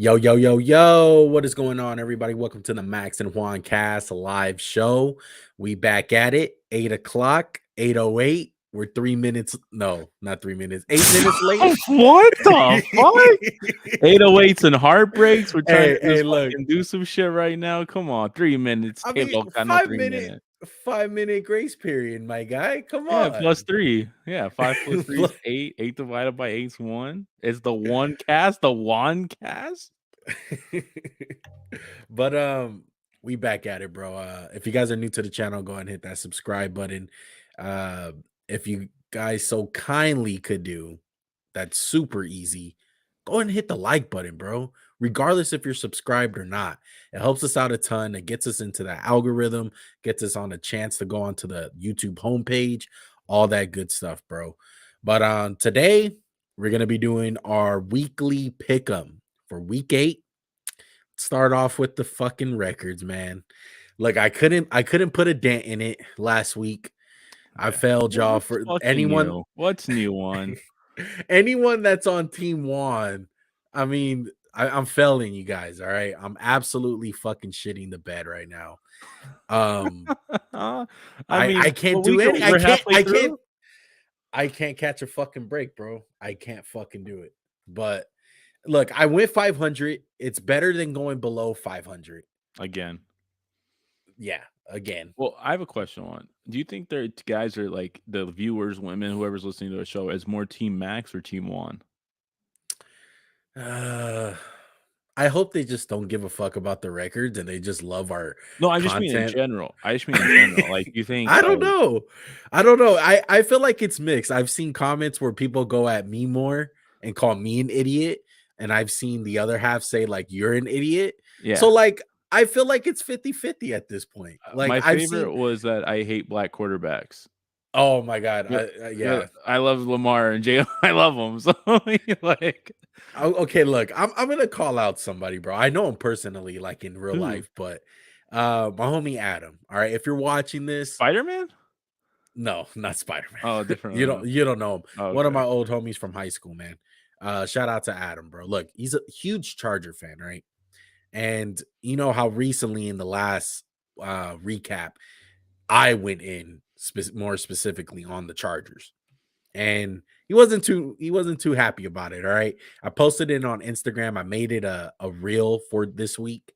Yo, yo, yo, yo. What is going on, everybody? Welcome to the Max and Juan Cast live show. We back at it. 8 o'clock, 8:08. We're 3 minutes. No, not 3 minutes. 8 minutes late. What the fuck? 808s and heartbreaks. We're trying to just Look. fucking do some shit right now. Come on, 3 minutes. I mean, Table no 5 3 minute, minutes. 5 minute grace period, my guy. Come Yeah, on. plus 3. Yeah, 5 plus 3 is 8. 8 divided by 8 is 1. It's the one cast, the one cast. But we back at it, bro. If you guys are new to the channel, go ahead and hit that subscribe button. If you guys so kindly could do, that's super easy. Go ahead and hit the like button, bro. Regardless if you're subscribed or not, it helps us out a ton. It gets us into the algorithm, gets us on a chance to go onto the YouTube homepage, all that good stuff, bro. But today we're gonna be doing our weekly pick'em for week 8. Start off with the fucking records, man. Look, I couldn't put a dent in it last week. I failed y'all. For anyone new? What's new one? anyone that's on team Juan, I mean, I'm failing you guys. All right, I'm absolutely fucking shitting the bed right now. I can't do any. I can't catch a fucking break, bro. I can't fucking do it. But look, I went 500. It's better than going below 500 again. Yeah, again. Well, I have a question on. Do you think there guys are like the viewers, women, whoever's listening to the show, as more Team Max or Team Juan? I hope they just don't give a fuck about the records and they just love our No, I just mean in general. Like, you think I don't know. I feel like it's mixed. I've seen comments where people go at me more and call me an idiot, and I've seen the other half say like you're an idiot. Yeah. So like I feel like it's 50-50 at this point. Like my favorite was that I hate black quarterbacks. Oh my god. Yeah. I love Lamar and Jay. I love them. So like okay, look, I'm gonna call out somebody, bro. I know him personally, like in real life, but my homie Adam. All right, if you're watching this, Spider-Man? No, not Spider-Man. Oh, different. You don't know him. Oh, One of my old homies from high school, man. Shout out to Adam, bro. Look, he's a huge Charger fan, right? And you know how recently in the last recap, I went in more specifically on the Chargers, and he wasn't too happy about it. All right, I posted it on Instagram. I made it a reel for this week,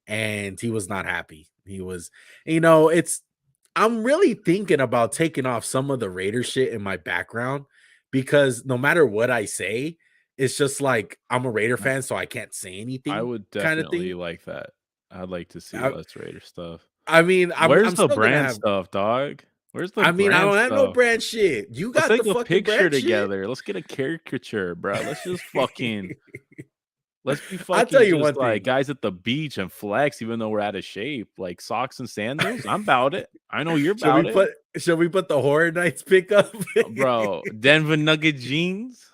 and he was not happy. He was, I'm really thinking about taking off some of the Raider shit in my background, because no matter what I say, it's just like I'm a Raider fan, so I can't say anything. I would definitely like that. I'd like to see less Raider stuff. I mean, where's the brand stuff, dog? Where's the? I mean, I don't have no brand shit. You got the fucking picture brand together. Shit? Let's get a caricature, bro. Let's just fucking. Let's be fucking. I'll tell you one thing. Like guys at the beach and flex, even though we're out of shape, like socks and sandals. I'm about it. I know you're about it. Should we put the Horror Nights pickup, bro? Denver Nugget jeans.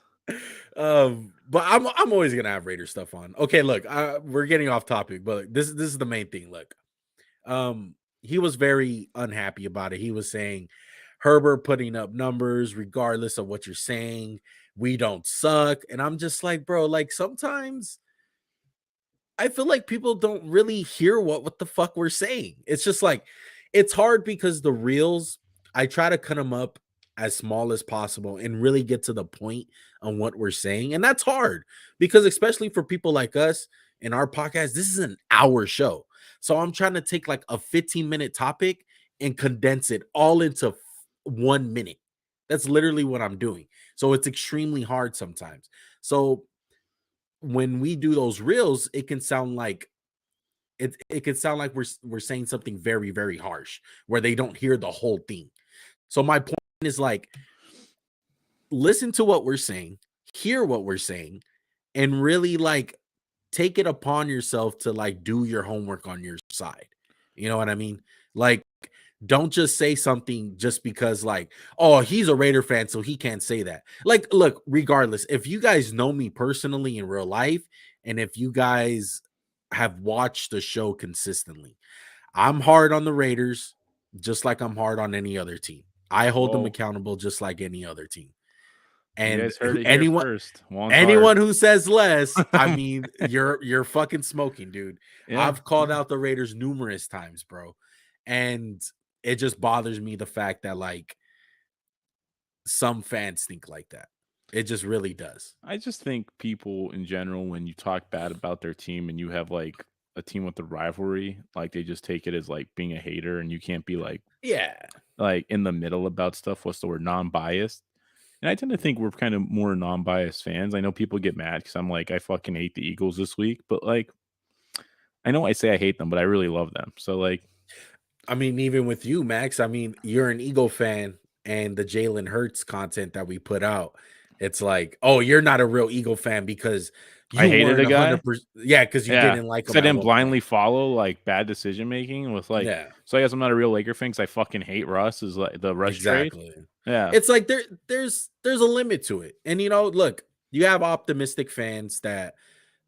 But I'm always gonna have Raider stuff on. Okay, look, we're getting off topic, but this is the main thing. Look, he was very unhappy about it. He was saying Herbert putting up numbers regardless of what you're saying. We don't suck, and I'm just like, bro, like sometimes I feel like people don't really hear what the fuck we're saying. It's just like it's hard because the reels, I try to cut them up as small as possible and really get to the point on what we're saying. And that's hard because especially for people like us in our podcast, this is an hour show. So I'm trying to take like a 15-minute topic and condense it all into 1 minute. That's literally what I'm doing. So it's extremely hard sometimes. So when we do those reels, it can sound like it can sound like we're saying something very, very harsh where they don't hear the whole thing. So my point is like, listen to what we're saying, hear what we're saying, and really like take it upon yourself to like do your homework on your side. You know what I mean? Like, don't just say something just because like, oh, he's a Raider fan, so he can't say that. Like, look, regardless, if you guys know me personally in real life, and if you guys have watched the show consistently, I'm hard on the Raiders, just like I'm hard on any other team. I hold them accountable just like any other team. You And guys heard it here anyone first. Juan's anyone hard. who says less, I mean, you're fucking smoking, dude. Yeah. I've called out the Raiders numerous times, bro. And it just bothers me the fact that like some fans think like that. It just really does. I just think people in general, when you talk bad about their team and you have like a team with a rivalry, like they just take it as like being a hater, and you can't be Yeah. like in the middle about stuff. What's the word? Non-biased. And I tend to think we're kind of more non-biased fans. I know people get mad because I'm like, I fucking hate the Eagles this week, but like, I know I say I hate them, but I really love them. So like, I mean, even with you, Max, I mean, you're an Eagle fan, and the Jalen Hurts content that we put out, it's like, oh, you're not a real Eagle fan because I you hated weren't a guy. 100%. Yeah, because you Yeah, didn't like because him I at didn't one point. blindly follow like bad decision making with like. Yeah, So I guess I'm not a real Laker fan because I fucking hate Russ. Is like the Russ trade. exactly. Yeah, It's like there's a limit to it. And look, you have optimistic fans that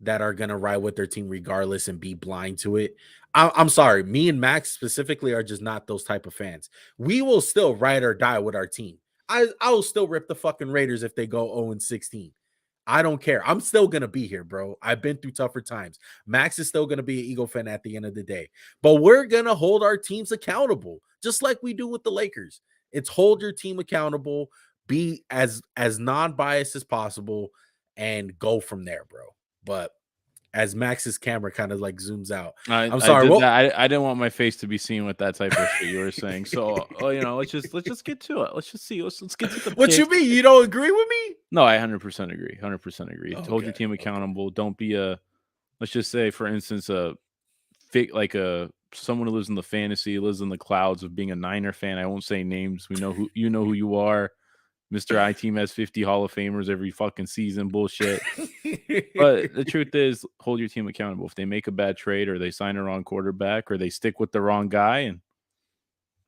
are gonna ride with their team regardless and be blind to it. I'm sorry, me and Max specifically are just not those type of fans. We will still ride or die with our team. I will still rip the fucking Raiders if they go 0-16. I don't care. I'm still gonna be here, bro. I've been through tougher times. Max is still gonna be an Eagle fan at the end of the day, but we're gonna hold our teams accountable, just like we do with the Lakers. It's hold your team accountable, be as non-biased as possible, and go from there, bro. But as Max's camera kind of like zooms out, I'm I sorry. did Well, that. I didn't want my face to be seen with that type of shit you were saying. So let's just get to it. Let's just see. Let's get to the what you picks. mean? You don't agree with me? No, I 100% agree. 100% agree. Hold your Okay. team Okay. accountable. Don't be a. Let's just say, for instance, a fake like a someone who lives in the fantasy, lives in the clouds of being a Niner fan. I won't say names. We know who you are. Mr. I team has 50 Hall of Famers every fucking season. Bullshit. But the truth is, hold your team accountable. If they make a bad trade or they sign a wrong quarterback or they stick with the wrong guy, and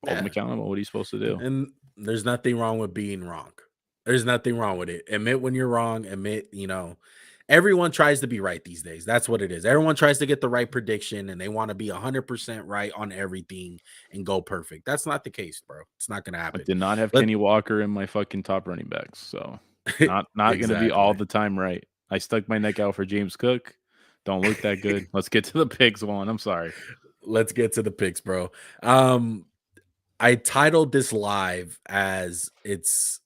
hold them Yeah. accountable. What are you supposed to do? And there's nothing wrong with being wrong. There's nothing wrong with it. Admit when you're wrong. Admit, everyone tries to be right these days. That's what it is. Everyone tries to get the right prediction and they want to be 100% right on everything and go perfect. That's not the case, bro. It's not going to I happen. did not have Let Kenny Walker in my fucking top running backs, so not going to be all exactly. the time right. I stuck my neck out for James Cook. Don't look that good. Let's get to the picks one. I'm sorry. Let's get to the picks, bro. I titled this live as it's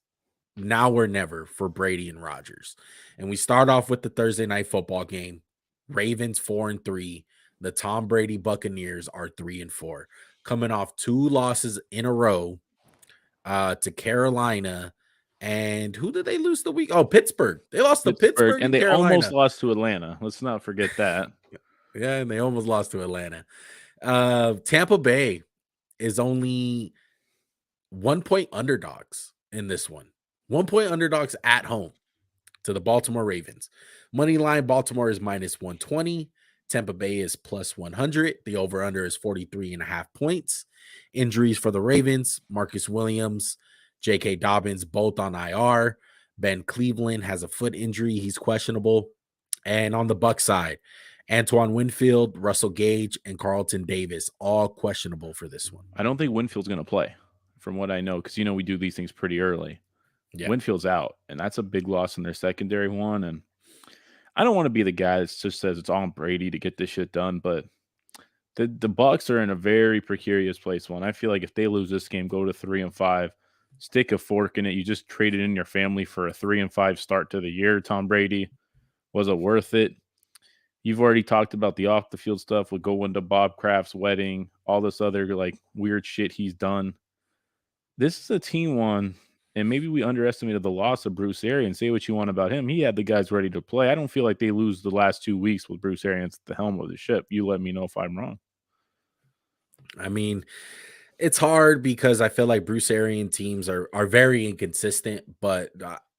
now or never for Brady and Rodgers. And we start off with the Thursday night football game. Ravens 4-3. The Tom Brady Buccaneers are 3-4, coming off 2 losses in a row to Carolina. And who did they lose the week? Oh, Pittsburgh. They lost to Pittsburgh, Pittsburgh and and they almost Carolina. lost to Atlanta. Let's not forget that. Yeah, and they almost lost to Atlanta. Tampa Bay is only 1-point underdogs in this one. 1-point underdogs at home to the Baltimore Ravens. Money line Baltimore is -120. Tampa Bay is +100. The over-under is 43.5 points. Injuries for the Ravens: Marcus Williams, J.K. Dobbins, both on IR. Ben Cleveland has a foot injury. He's questionable. And on the Buck side, Antoine Winfield, Russell Gage, and Carlton Davis, all questionable for this one. I don't think Winfield's going to play, from what I know, because we do these things pretty early. Yeah. Winfield's out, and that's a big loss in their secondary one. And I don't want to be the guy that just says it's on Brady to get this shit done, but the Bucks are in a very precarious place. One, I feel like if they lose this game, go to 3-5, stick a fork in it. You just traded in your family for a 3-5 start to the year. Tom Brady, was it worth it? You've already talked about the off the field stuff with going to Bob Kraft's wedding, all this other like weird shit he's done. This is a team one, and maybe we underestimated the loss of Bruce Arians. Say what you want about him. He had the guys ready to play. I don't feel like they lose the last 2 weeks with Bruce Arians at the helm of the ship. You let me know if I'm wrong. I mean, it's hard because I feel like Bruce Arian teams are very inconsistent, but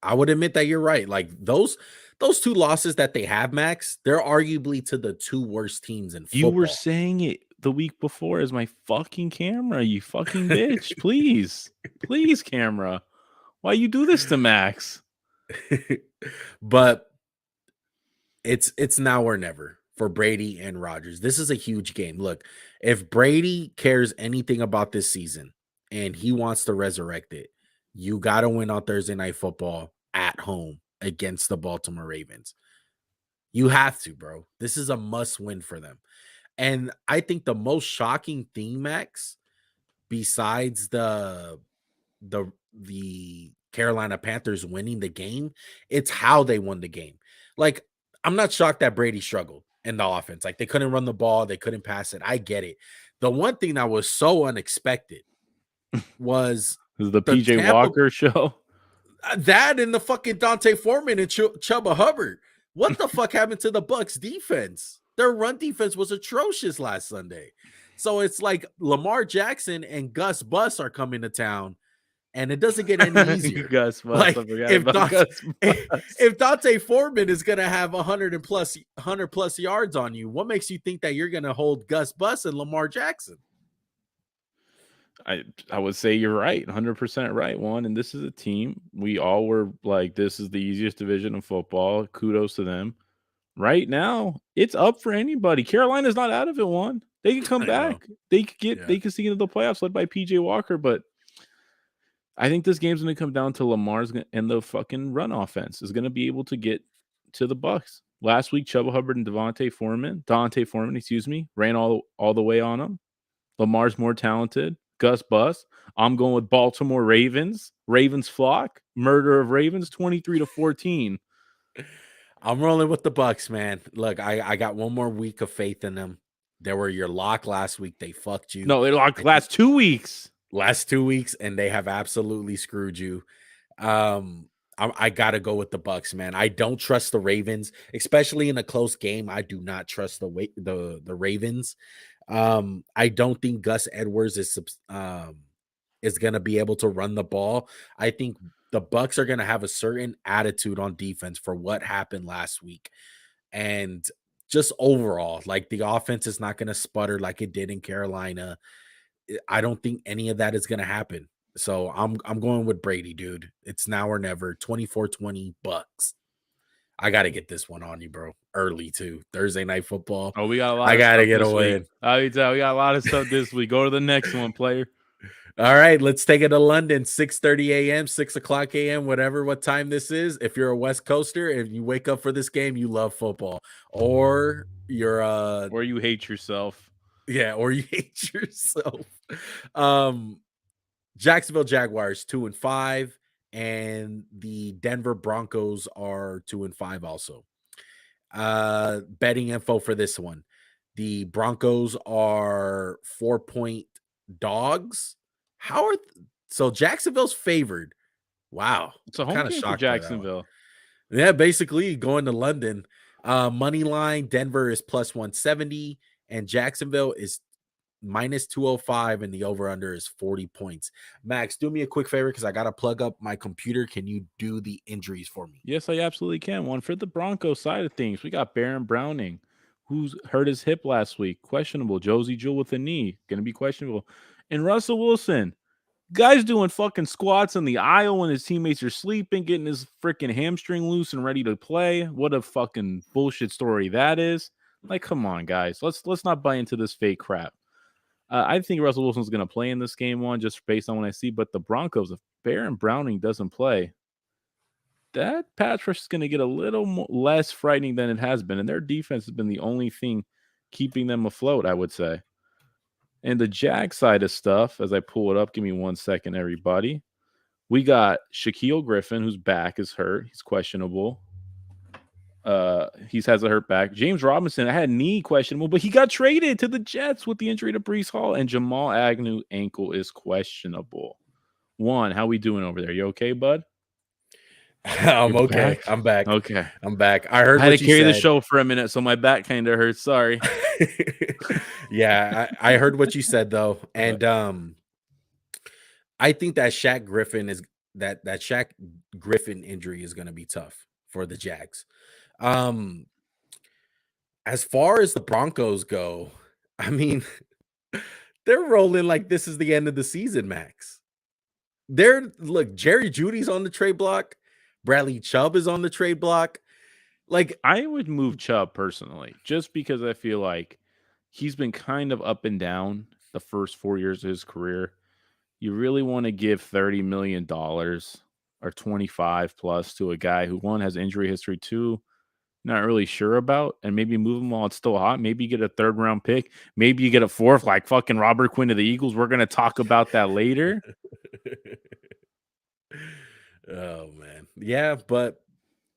I would admit that you're right. Like those 2 losses that they have, Max, they're arguably to the 2 worst teams in You were football. saying it the week before as my fucking camera, you fucking bitch. Please. Please, camera. Why you do this to Max? But it's now or never for Brady and Rodgers. This is a huge game. Look, if Brady cares anything about this season and he wants to resurrect it, you got to win on Thursday night football at home against the Baltimore Ravens. You have to, bro. This is a must win for them. And I think the most shocking thing, Max, besides the Carolina Panthers winning the game, it's how they won the game. Like, I'm not shocked that Brady struggled in the offense. Like, they couldn't run the ball, they couldn't pass it. I get it. The one thing that was so unexpected was This is the the PJ Tampa Walker show. that and the fucking Dante Foreman and Chuba Hubbard. What the fuck happened to the Bucks defense? Their run defense was atrocious last Sunday. So it's like Lamar Jackson and Gus Bus are coming to town, and it doesn't get any easier. Gus Bus, Like, I forgot if about Dante, Gus Bus. if Dante Foreman is gonna have 100 plus yards on you, what makes you think that you're gonna hold Gus Bus and Lamar Jackson? I would say you're right, 100% right, Juan. And this is a team we all were like, this is the easiest division of football. Kudos to them. Right now, it's up for anybody. Carolina's not out of it, Juan. They can come back. They could get. They could see into the playoffs led by PJ Walker. But I think this game's going to come down to Lamar's and the fucking run offense is going to be able to get to the Bucks. Last week, Chuba Hubbard and Dante Foreman, ran all the way on them. Lamar's more talented. Gus Bus. I'm going with Baltimore Ravens. Ravens flock. Murder of Ravens, 23-14. I'm rolling with the Bucks, man. Look, I got one more week of faith in them. They were your lock last week. They fucked you. No, they locked last 2 weeks. Last 2 weeks, and they have absolutely screwed you. I gotta go with the Bucks, man. I don't trust the Ravens, especially in a close game. I do not trust the Ravens. I don't think Gus Edwards is gonna be able to run the ball. I think the Bucks are gonna have a certain attitude on defense for what happened last week, and just overall, like, the offense is not gonna sputter like it did in Carolina. I don't think any of that is gonna happen. So I'm going with Brady, dude. It's now or never. 24-20 Bucks. I gotta get this one on you, bro. Early too. Thursday night football. Oh, we got a lot. I gotta get a win. We got a lot of stuff this week. Go to the next one, player. All right, let's take it to London. 6:30 a.m., 6 o'clock a.m., what time this is. If you're a West Coaster, if you wake up for this game, you love football, or you're or you hate yourself. Yeah, or you hate yourself. Jacksonville Jaguars 2-5, and the Denver Broncos are 2-5 also. Betting info for this one. The Broncos are 4-point dogs. So Jacksonville's favored. Wow. It's a home game for Jacksonville. Yeah, basically going to London. Money line, Denver is plus 170, and Jacksonville is minus 205, and the over-under is 40 points. Max, do me a quick favor because I got to plug up my computer. Can you do the injuries for me? Yes, I absolutely can. One for the Broncos side of things, we got Baron Browning, who's hurt his hip last week. Questionable. Josie Jewell with a knee. Going to be questionable. And Russell Wilson. Guy's doing fucking squats in the aisle when his teammates are sleeping, getting his freaking hamstring loose and ready to play. What a fucking bullshit story that is. Like, come on, guys. Let's not buy into this fake crap. I think Russell Wilson's going to play in this game one just based on what I see. But the Broncos, if Baron Browning doesn't play, that pass rush is going to get a little less frightening than it has been. And their defense has been the only thing keeping them afloat, I would say. And the Jag side of stuff, as I pull it up, give me 1 second, everybody. We got Shaquille Griffin, whose back is hurt. He's questionable. He has a hurt back. James Robinson, I had knee questionable, but he got traded to the Jets with the injury to Breece Hall. And Jamal Agnew ankle is questionable. Juan, how we doing over there? You okay, bud? I'm okay. Back? I'm back. Okay. I'm back. I heard I had what to you carry said. the show for a minute, so my back kind of hurts. Sorry. Yeah, I heard what you said though. And I think that Shaq Griffin is that Shaq Griffin injury is going to be tough for the Jags. As far as the Broncos go, I mean, they're rolling like this is the end of the season, Max. Look, Jerry Jeudy's on the trade block. Bradley Chubb is on the trade block. Like, I would move Chubb personally, just because I feel like he's been kind of up and down the first 4 years of his career. You really want to give $30 million or or 25 plus to a guy who, one, has injury history, two, not really sure about, and maybe move him while it's still hot. Maybe you get a 3rd round pick. Maybe you get a 4th, like fucking Robert Quinn of the Eagles. We're going to talk about that later. Oh man. Yeah, but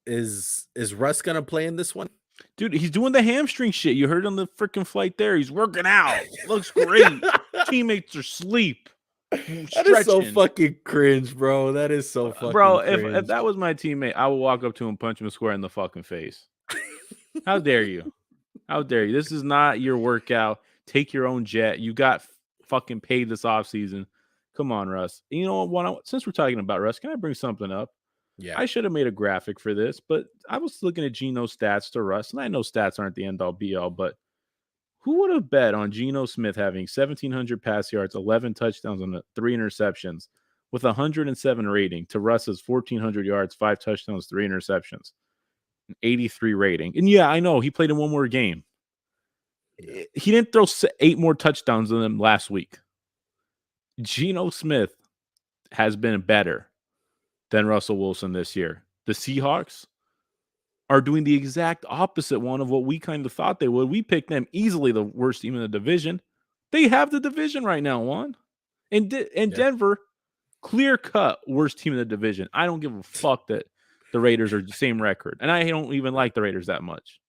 is Russ gonna play in this one? Dude, he's doing the hamstring shit. You heard on the freaking flight there. He's working out. Looks great. Teammates are asleep. That is so fucking cringe, bro. That is so fucking cringe. If that was my teammate, I would walk up to him, punch him square in the fucking face. How dare you? How dare you? This is not your workout. Take your own jet. You got fucking paid this offseason. Come on, Russ. You know what? Since we're talking about Russ, can I bring something up? Yeah. I should have made a graphic for this, but I was looking at Geno's stats to Russ, and I know stats aren't the end all be all, but who would have bet on Geno Smith having 1,700 pass yards, 11 touchdowns, and 3 interceptions with 107 rating to Russ's 1,400 yards, 5 touchdowns, 3 interceptions, an 83 rating? And yeah, I know he played in one more game. He didn't throw 8 more touchdowns than them last week. Geno Smith has been better than Russell Wilson this year. The Seahawks are doing the exact opposite one of what we kind of thought they would. We picked them easily the worst team in the division. They have the division right now, Juan. And Denver, clear-cut worst team in the division. I don't give a fuck that the Raiders are the same record. And I don't even like the Raiders that much.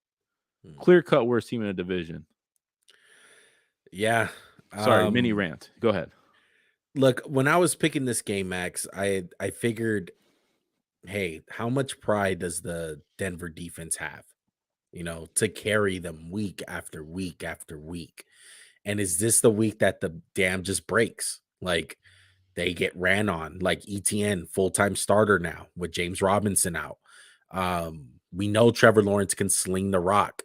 Clear-cut worst team in the division. Yeah. Sorry, mini rant. Go ahead. Look, when I was picking this game, Max, I figured, hey, how much pride does the Denver defense have, to carry them week after week after week? And is this the week that the dam just breaks? Like, they get ran on, like ETN, full-time starter now with James Robinson out. We know Trevor Lawrence can sling the rock,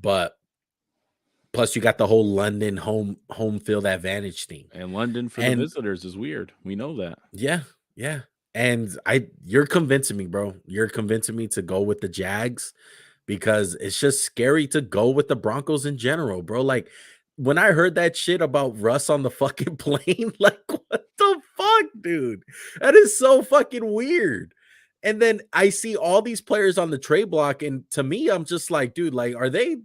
but plus, you got the whole London home field advantage thing. And London for the visitors is weird. We know that. Yeah, yeah. And you're convincing me, bro. You're convincing me to go with the Jags because it's just scary to go with the Broncos in general, bro. Like, when I heard that shit about Russ on the fucking plane, like, what the fuck, dude? That is so fucking weird. And then I see all these players on the trade block, and to me, I'm just like, dude, like, are they,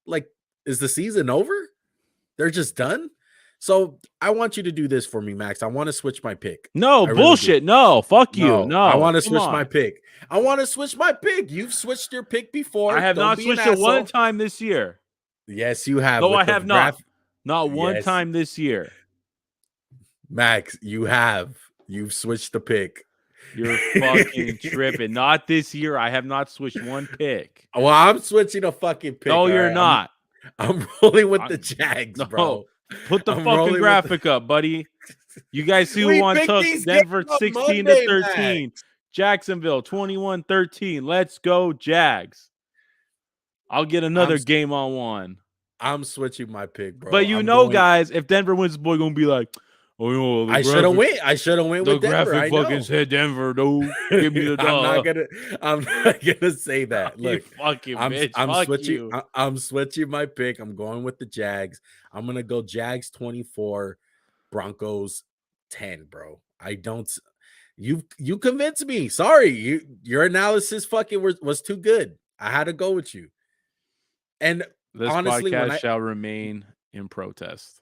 like, is the season over? They're just done? So I want you to do this for me, Max. I want to switch my pick. No, bullshit. No, fuck you. No, I want to switch my pick. I want to switch my pick. You've switched your pick before. I have not switched it one time this year. Yes, you have. No, I have not. Not one time this year. Max, you have. You've switched the pick. You're fucking tripping. Not this year. I have not switched one pick. Well, I'm switching a fucking pick. No, you're not. I'm rolling with the Jags, bro. Put the fucking graphic up, buddy. You guys see who won took Denver 16-13. Jacksonville 21-13. Let's go, Jags. I'll get another game on one. I'm switching my pick, bro. But guys, if Denver wins, boy gonna be like, oh, I should have went. I should have went with Denver. The graphic fucking said Denver, though. Give me the dog. I'm not gonna say that. Look, bitch. I'm switching my pick. I'm going with the Jags. I'm gonna go Jags 24, Broncos 10, bro. I don't. You convinced me. Sorry, your analysis fucking was too good. I had to go with you. And this honestly, podcast shall remain in protest.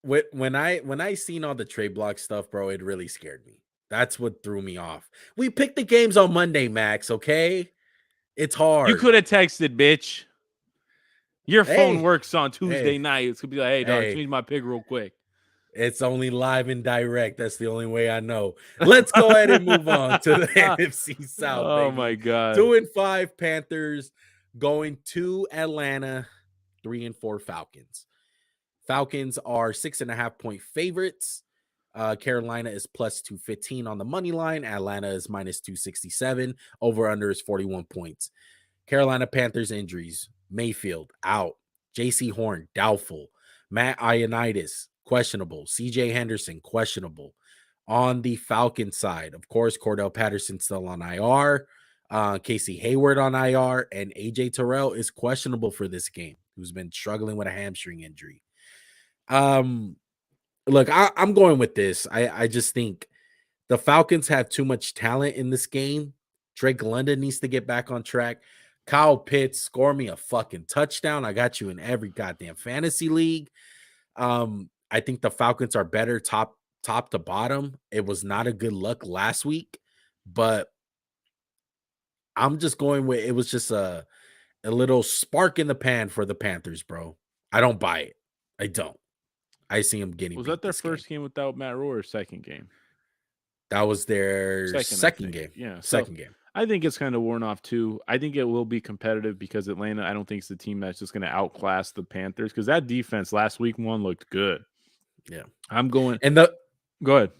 When I seen all the trade block stuff, bro, it really scared me. That's what threw me off. We picked the games on Monday, Max, okay? It's hard. You could have texted, bitch. Your phone works on Tuesday night. It's going to be like, hey, dog, change my pick real quick. It's only live and direct. That's the only way I know. Let's go ahead and move on to the NFC South. Oh, baby. My God. 2-5 Panthers going to Atlanta, 3-4 Falcons. Falcons are 6.5-point favorites. Carolina is plus 215 on the money line. Atlanta is minus 267. Over under is 41 points. Carolina Panthers injuries. Mayfield out. J.C. Horn doubtful. Matt Ioannidis questionable. C.J. Henderson questionable. On the Falcon side, of course, Cordell Patterson still on IR. Casey Hayward on IR, and A.J. Terrell is questionable for this game, who's been struggling with a hamstring injury. Look, I'm going with this. I just think The Falcons have too much talent in this game. Drake London needs to get back on track. Kyle Pitts, score me a fucking touchdown. I got you in every goddamn fantasy league. I think the Falcons are better top to bottom. It was not a good look last week, but I'm just going with it was just a little spark in the pan for the Panthers, bro. I don't buy it. I don't. I see them getting. Was that their first game without Matt Rule or second game? That was their second game. Yeah, second game. I think it's kind of worn off too. I think it will be competitive because Atlanta, I don't think it's the team that's just going to outclass the Panthers because that defense last week looked good. Yeah, I'm going. And go ahead.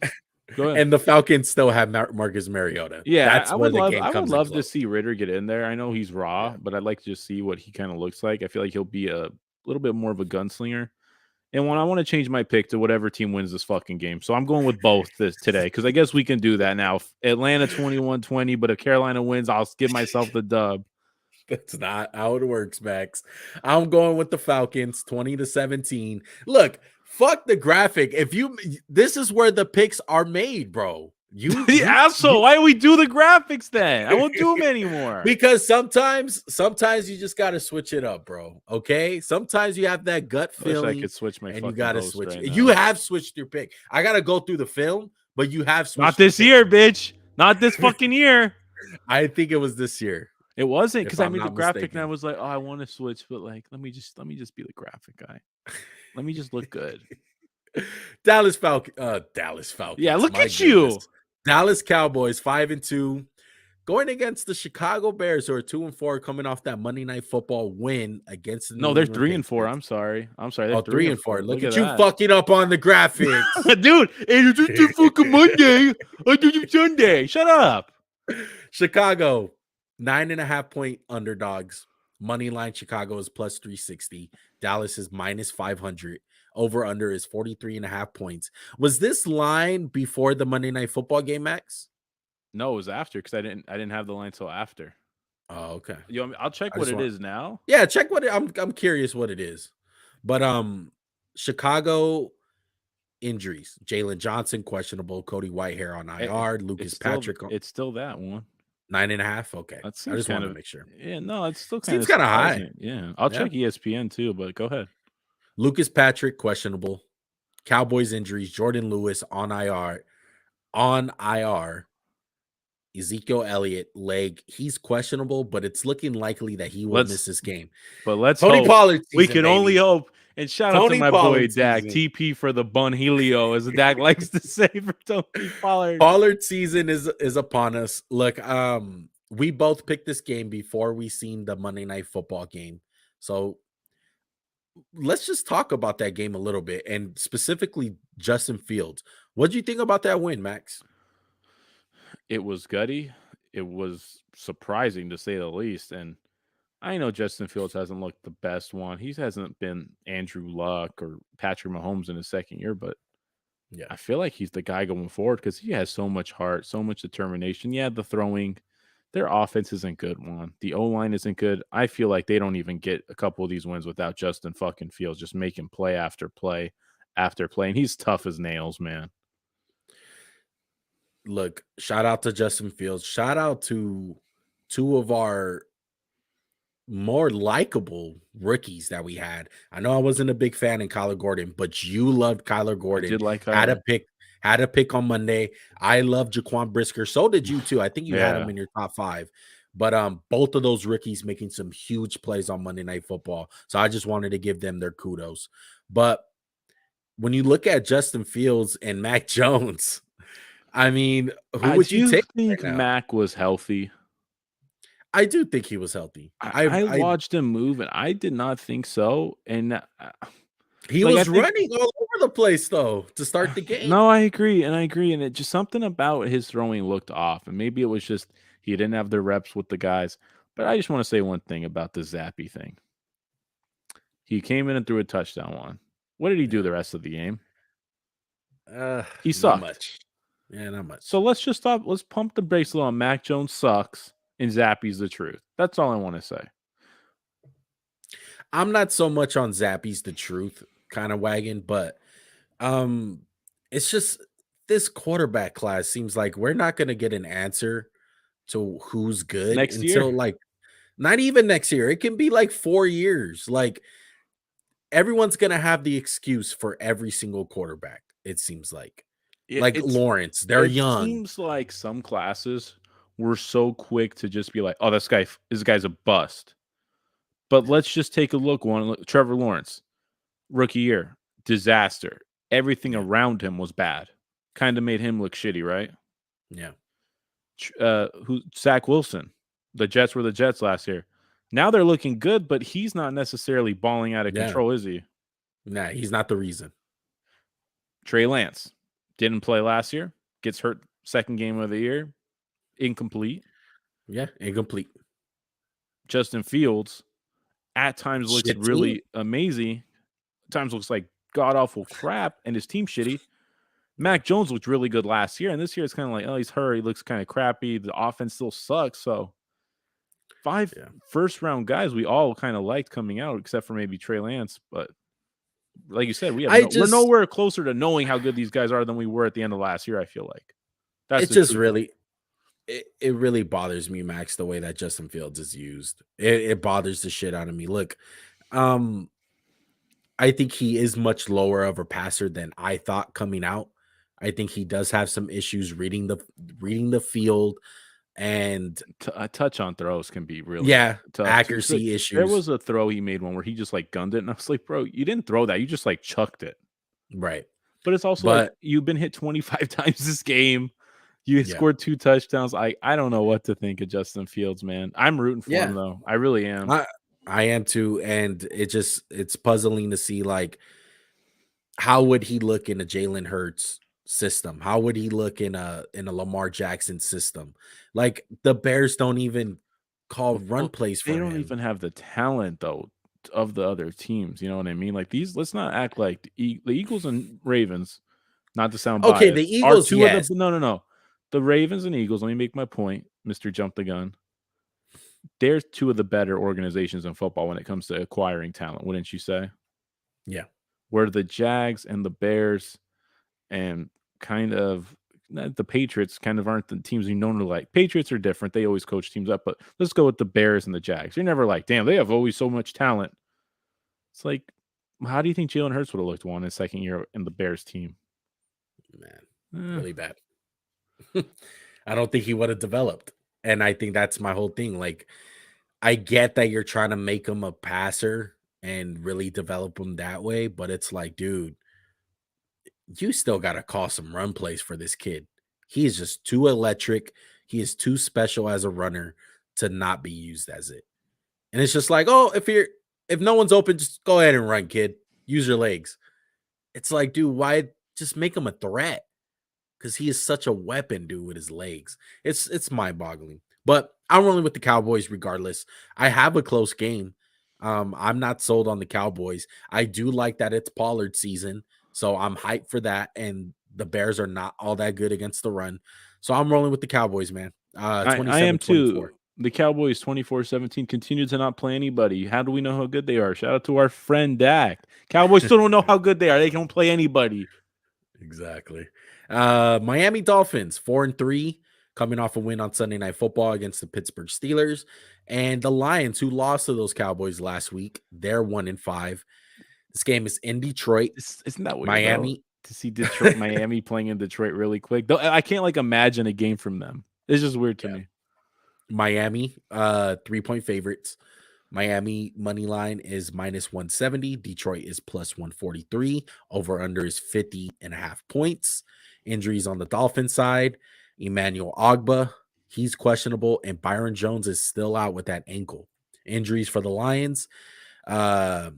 And the Falcons still have Marcus Mariota. Yeah, that's I where would the love. game I would comes love in to close. see Ritter get in there. I know he's raw, but I'd like to just see what he kind of looks like. I feel like he'll be a little bit more of a gunslinger. And when I want to change my pick to whatever team wins this fucking game. So I'm going with both today because I guess we can do that now. Atlanta 21-20, but if Carolina wins, I'll give myself the dub. That's not how it works, Max. I'm going with the Falcons 20-17. Look, fuck the graphic. This is where the picks are made, bro. The asshole. Why do we do the graphics then? I won't do them anymore. Because sometimes you just gotta switch it up, bro. Okay. Sometimes you have that gut feeling. I wish I could switch my and you gotta switch right it. now. You have switched your pick. I gotta go through the film, but you have switched. Not this year, bitch. Not this fucking year. I think it was this year. It wasn't because I made the graphic mistaken. and I was like, oh, I want to switch, but like, let me just be the graphic guy. Let me just look good. Dallas Falcons. Yeah, look at you. Dallas Cowboys 5-2, going against the Chicago Bears, who are 2-4, coming off that Monday Night Football win against the. No, they're 3-4. I'm sorry. They're 3-4. Look at you fucking up on the graphics, dude. It's just fucking Monday. I do you Sunday. Shut up. Chicago 9.5-point underdogs. Money line Chicago is plus 360. Dallas is minus 500. Over under is 43.5 points. Was this line before the Monday Night Football game, Max? No, it was after because I didn't have the line till after. Oh, okay. I'll check what it is now. Yeah, check what I'm curious what it is. But Chicago injuries. Jalen Johnson questionable. Cody Whitehair on IR. Lucas Patrick. It's still that one. 9.5. Okay. I just wanted to make sure. Yeah, no, it's still seems kind of high. Yeah, I'll check ESPN too, but go ahead. Lucas Patrick questionable. Cowboys injuries. Jordan Lewis on IR. Ezekiel Elliott leg. He's questionable, but it's looking likely that he will miss this game. But let's Tony hope. Pollard season, we can only hope. And shout out to my boy Dak. Season. TP for the bun Helio, as Dak likes to say for Tony Pollard. Pollard season is upon us. Look, we both picked this game before we seen the Monday Night Football game. So let's just talk about that game a little bit, and specifically Justin Fields. What do you think about that win, Max? It was gutty. It was surprising to say the least. And I know Justin Fields hasn't looked the best one. He hasn't been Andrew Luck or Patrick Mahomes in his second year, but yeah, I feel like he's the guy going forward because he has so much heart, so much determination. Yeah, the throwing, their offense isn't good, one. The O-line isn't good. I feel like they don't even get a couple of these wins without Justin fucking Fields just making play after play after play. And he's tough as nails, man. Look, shout out to Justin Fields. Shout out to two of our more likable rookies that we had. I know I wasn't a big fan in Kyler Gordon, but you loved Kyler Gordon. I did like Kyler. Had a pick on Monday. I love Jaquan Brisker. So did you too. I think you had him in your top 5. But both of those rookies making some huge plays on Monday Night Football. So I just wanted to give them their kudos. But when you look at Justin Fields and Mac Jones, I mean, who would you take? I think Mac was healthy. I do think he was healthy. I watched him move, and I did not think so. And he was running all over the place, though, to start the game. No, I agree. And it just something about his throwing looked off. And maybe it was just he didn't have the reps with the guys. But I just want to say one thing about the Zappy thing. He came in and threw a touchdown one. What did he do the rest of the game? He sucked. Not much. Yeah, not much. So let's just stop. Let's pump the brakes a little on Mac Jones sucks and Zappy's the truth. That's all I want to say. I'm not so much on Zappy's the truth kind of wagon, but it's just this quarterback class seems like we're not going to get an answer to who's good next until year. like not even next year. It can be like 4 years. Like everyone's going to have the excuse for every single quarterback. It seems like It's Lawrence, they're it young. seems like some classes were so quick to just be like, "Oh, this guy's a bust." But let's just take a look. Trevor Lawrence, rookie year, disaster. Everything Yeah. around him was bad. Kind of made him look shitty, right? Yeah. Zach Wilson, the Jets were the Jets last year. Now they're looking good, but he's not necessarily balling out of Yeah. control, is he? Nah, he's not the reason. Trey Lance didn't play last year, gets hurt second game of the year, incomplete. Yeah, incomplete. Justin Fields at times looks Shit team. really amazing, at times looks like god awful crap, and his team shitty. Mac Jones looked really good last year, and this year it's kind of like, oh, he's hurt. He looks kind of crappy. The offense still sucks. So 5 Yeah. first-round guys we all kind of liked coming out, except for maybe Trey Lance. But like you said, we're Just nowhere closer to knowing how good these guys are than we were at the end of last year. I feel like that's it the just truth. really it really bothers me, Max, the way that Justin Fields is used. It bothers the shit out of me. Look, um, I think he is much lower of a passer than I thought coming out. I think he does have some issues reading the field and Touch on throws can be really yeah, tough too. So accuracy there issues. was a throw he made one where he just like gunned it, and I was like, bro, you didn't throw that. You just like chucked it. Right. But it's also like But you've been hit 25 times this game. You yeah. scored 2 touchdowns. I don't know what to think of Justin Fields, man. I'm rooting for him Yeah. though. I really am. I am too. And it's puzzling to see like how would he look in a Jalen Hurts system? How would he look in a Lamar Jackson system? Like the Bears don't even call run Well, plays they for don't him. even have the talent though of the other teams. You know what I mean? Like these, let's not act like the Eagles and Ravens. Not to sound Okay, the biased, are Eagles, two of the yes. no. The Ravens and Eagles. Let me make my point, Mister Jump the Gun. They're two of the better organizations in football when it comes to acquiring talent. Wouldn't you say? Yeah. Where the Jags and the Bears and kind of the Patriots kind of aren't the teams you normally like. Patriots are different. They always coach teams up, but let's go with the Bears and the Jags. You're never like, damn, they have always so much talent. It's like, how do you think Jalen Hurts would have looked one his second year in the Bears team? Man, really bad. I don't think he would have developed. And I think that's my whole thing. Like, I get that you're trying to make him a passer and really develop him that way, but it's like, dude, you still got to call some run plays for this kid. He is just too electric. He is too special as a runner to not be used as it. And it's just like, oh, if no one's open, just go ahead and run, kid. Use your legs. It's like, dude, why just make him a threat? Because he is such a weapon, dude, with his legs. It's mind-boggling. But I'm rolling with the Cowboys regardless. I have a close game. I'm not sold on the Cowboys. I do like that it's Pollard season, so I'm hyped for that. And the Bears are not all that good against the run. So I'm rolling with the Cowboys, man. I am 27-24. too. The Cowboys 24-17 continue to not play anybody. How do we know how good they are? Shout out to our friend Dak. Cowboys still don't know how good they are. They don't play anybody. Exactly. Miami Dolphins 4-3, coming off a win on Sunday Night Football against the Pittsburgh Steelers, and the Lions, who lost to those Cowboys last week, they're 1-5. This game is in Detroit. Isn't that weird though? Miami To see Detroit, Miami playing in Detroit really quick. Though I can't like imagine a game from them. It's just weird to Yeah. me. Miami, 3-point favorites. Miami money line is -170. Detroit is +143. Over under is 50.5 points. Injuries on the Dolphin side. Emmanuel Ogba, he's questionable, and Byron Jones is still out with that ankle. Injuries for the Lions. Are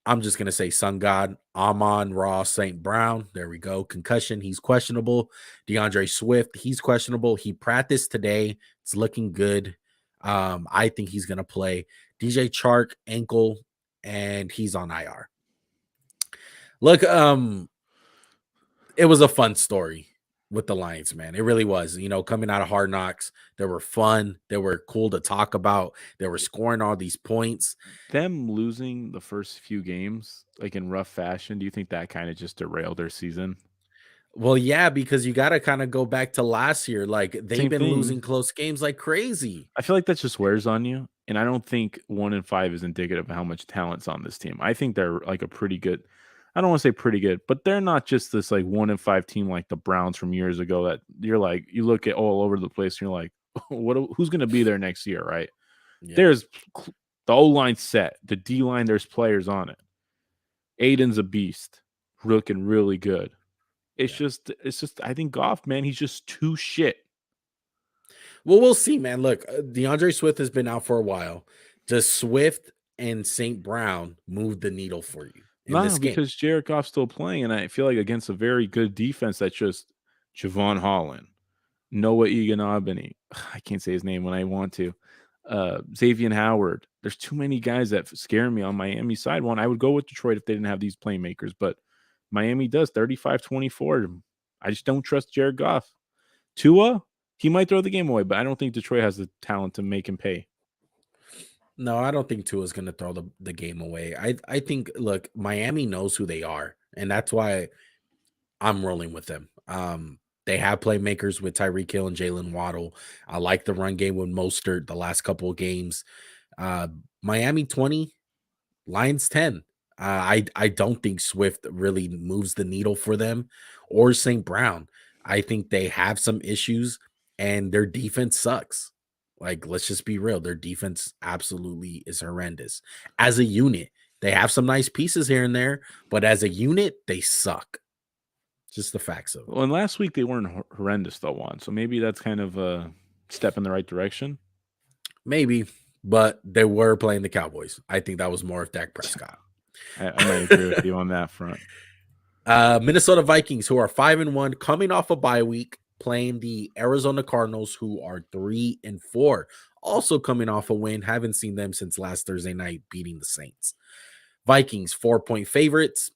I'm just gonna say Sun God, Amon-Ra St. Brown. There we go. Concussion, he's questionable. DeAndre Swift, he's questionable. He practiced today. It's looking good. I think he's gonna play. DJ Chark, ankle, and he's on IR. Look, it was a fun story with the Lions, man. It really was. You know, coming out of Hard Knocks, they were fun. They were cool to talk about. They were scoring all these points. Them losing the first few games, like in rough fashion, do you think that kind of just derailed their season? Well, yeah, because you got to kind of go back to last year. Like they've Same been losing thing. close games like crazy. I feel like that just wears on you, and I don't think 1-5 is indicative of how much talent's on this team. I think they're like a pretty good. I don't want to say pretty good, but they're not just this like 1-5 team like the Browns from years ago that you're like you look at all over the place and you're like, who's going to be there next year, right? Yeah. There's the O line set, the D line. There's players on it. Aiden's a beast, looking really good. Yeah. It's just. I think Goff, man, he's just too shit. Well, we'll see, man. Look, DeAndre Swift has been out for a while. Does Swift and St. Brown move the needle for you in Nah, this game? because Jared Goff's still playing, and I feel like against a very good defense that's just Javon Holland, Noah Eganabini. I can't say his name when I want to. Xavier Howard. There's too many guys that scare me on Miami side. One, I would go with Detroit if they didn't have these playmakers, but Miami does 35-24. I just don't trust Jared Goff. Tua, he might throw the game away, but I don't think Detroit has the talent to make him pay. No, I don't think Tua is going to throw the game away. I think, look, Miami knows who they are, and that's why I'm rolling with them. They have playmakers with Tyreek Hill and Jalen Waddle. I like the run game with Mostert the last couple of games. Uh, Miami 20, Lions 10. I don't think Swift really moves the needle for them or St. Brown. I think they have some issues and their defense sucks. Like, let's just be real. Their defense absolutely is horrendous. As a unit, they have some nice pieces here and there, but as a unit, they suck. Just the facts of it. Well, and last week they weren't horrendous though, Juan. So maybe that's kind of a step in the right direction. Maybe, but they were playing the Cowboys. I think that was more of Dak Prescott. I might agree with you on that front. Minnesota Vikings, who are 5-1, coming off a bye week, playing the Arizona Cardinals, who are 3-4, also coming off a win. Haven't seen them since last Thursday night, beating the Saints. Vikings 4-point favorites.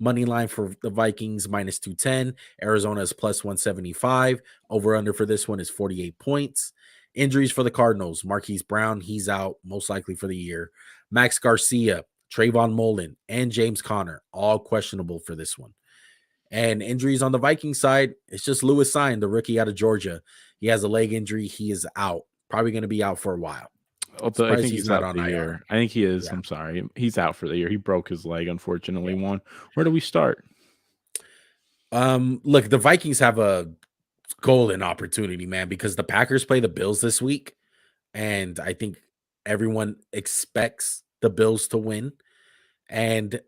Money line for the Vikings minus 210. Arizona is plus 175. Over under for this one is 48 points. Injuries for the Cardinals. Marquise Brown, he's out most likely for the year. Max Garcia, Trayvon Mullen, and James Conner, all questionable for this one. And injuries on the Viking side, it's just Lewis Sign, the rookie out of Georgia. He has a leg injury. He is out. Probably going to be out for a while. Although I think he's not out on the IR. year. I think he is. Yeah. I'm sorry. He's out for the year. He broke his leg, unfortunately. One. Where do we start? Look, the Vikings have a golden opportunity, man, because the Packers play the Bills this week. And I think everyone expects the Bills to win. And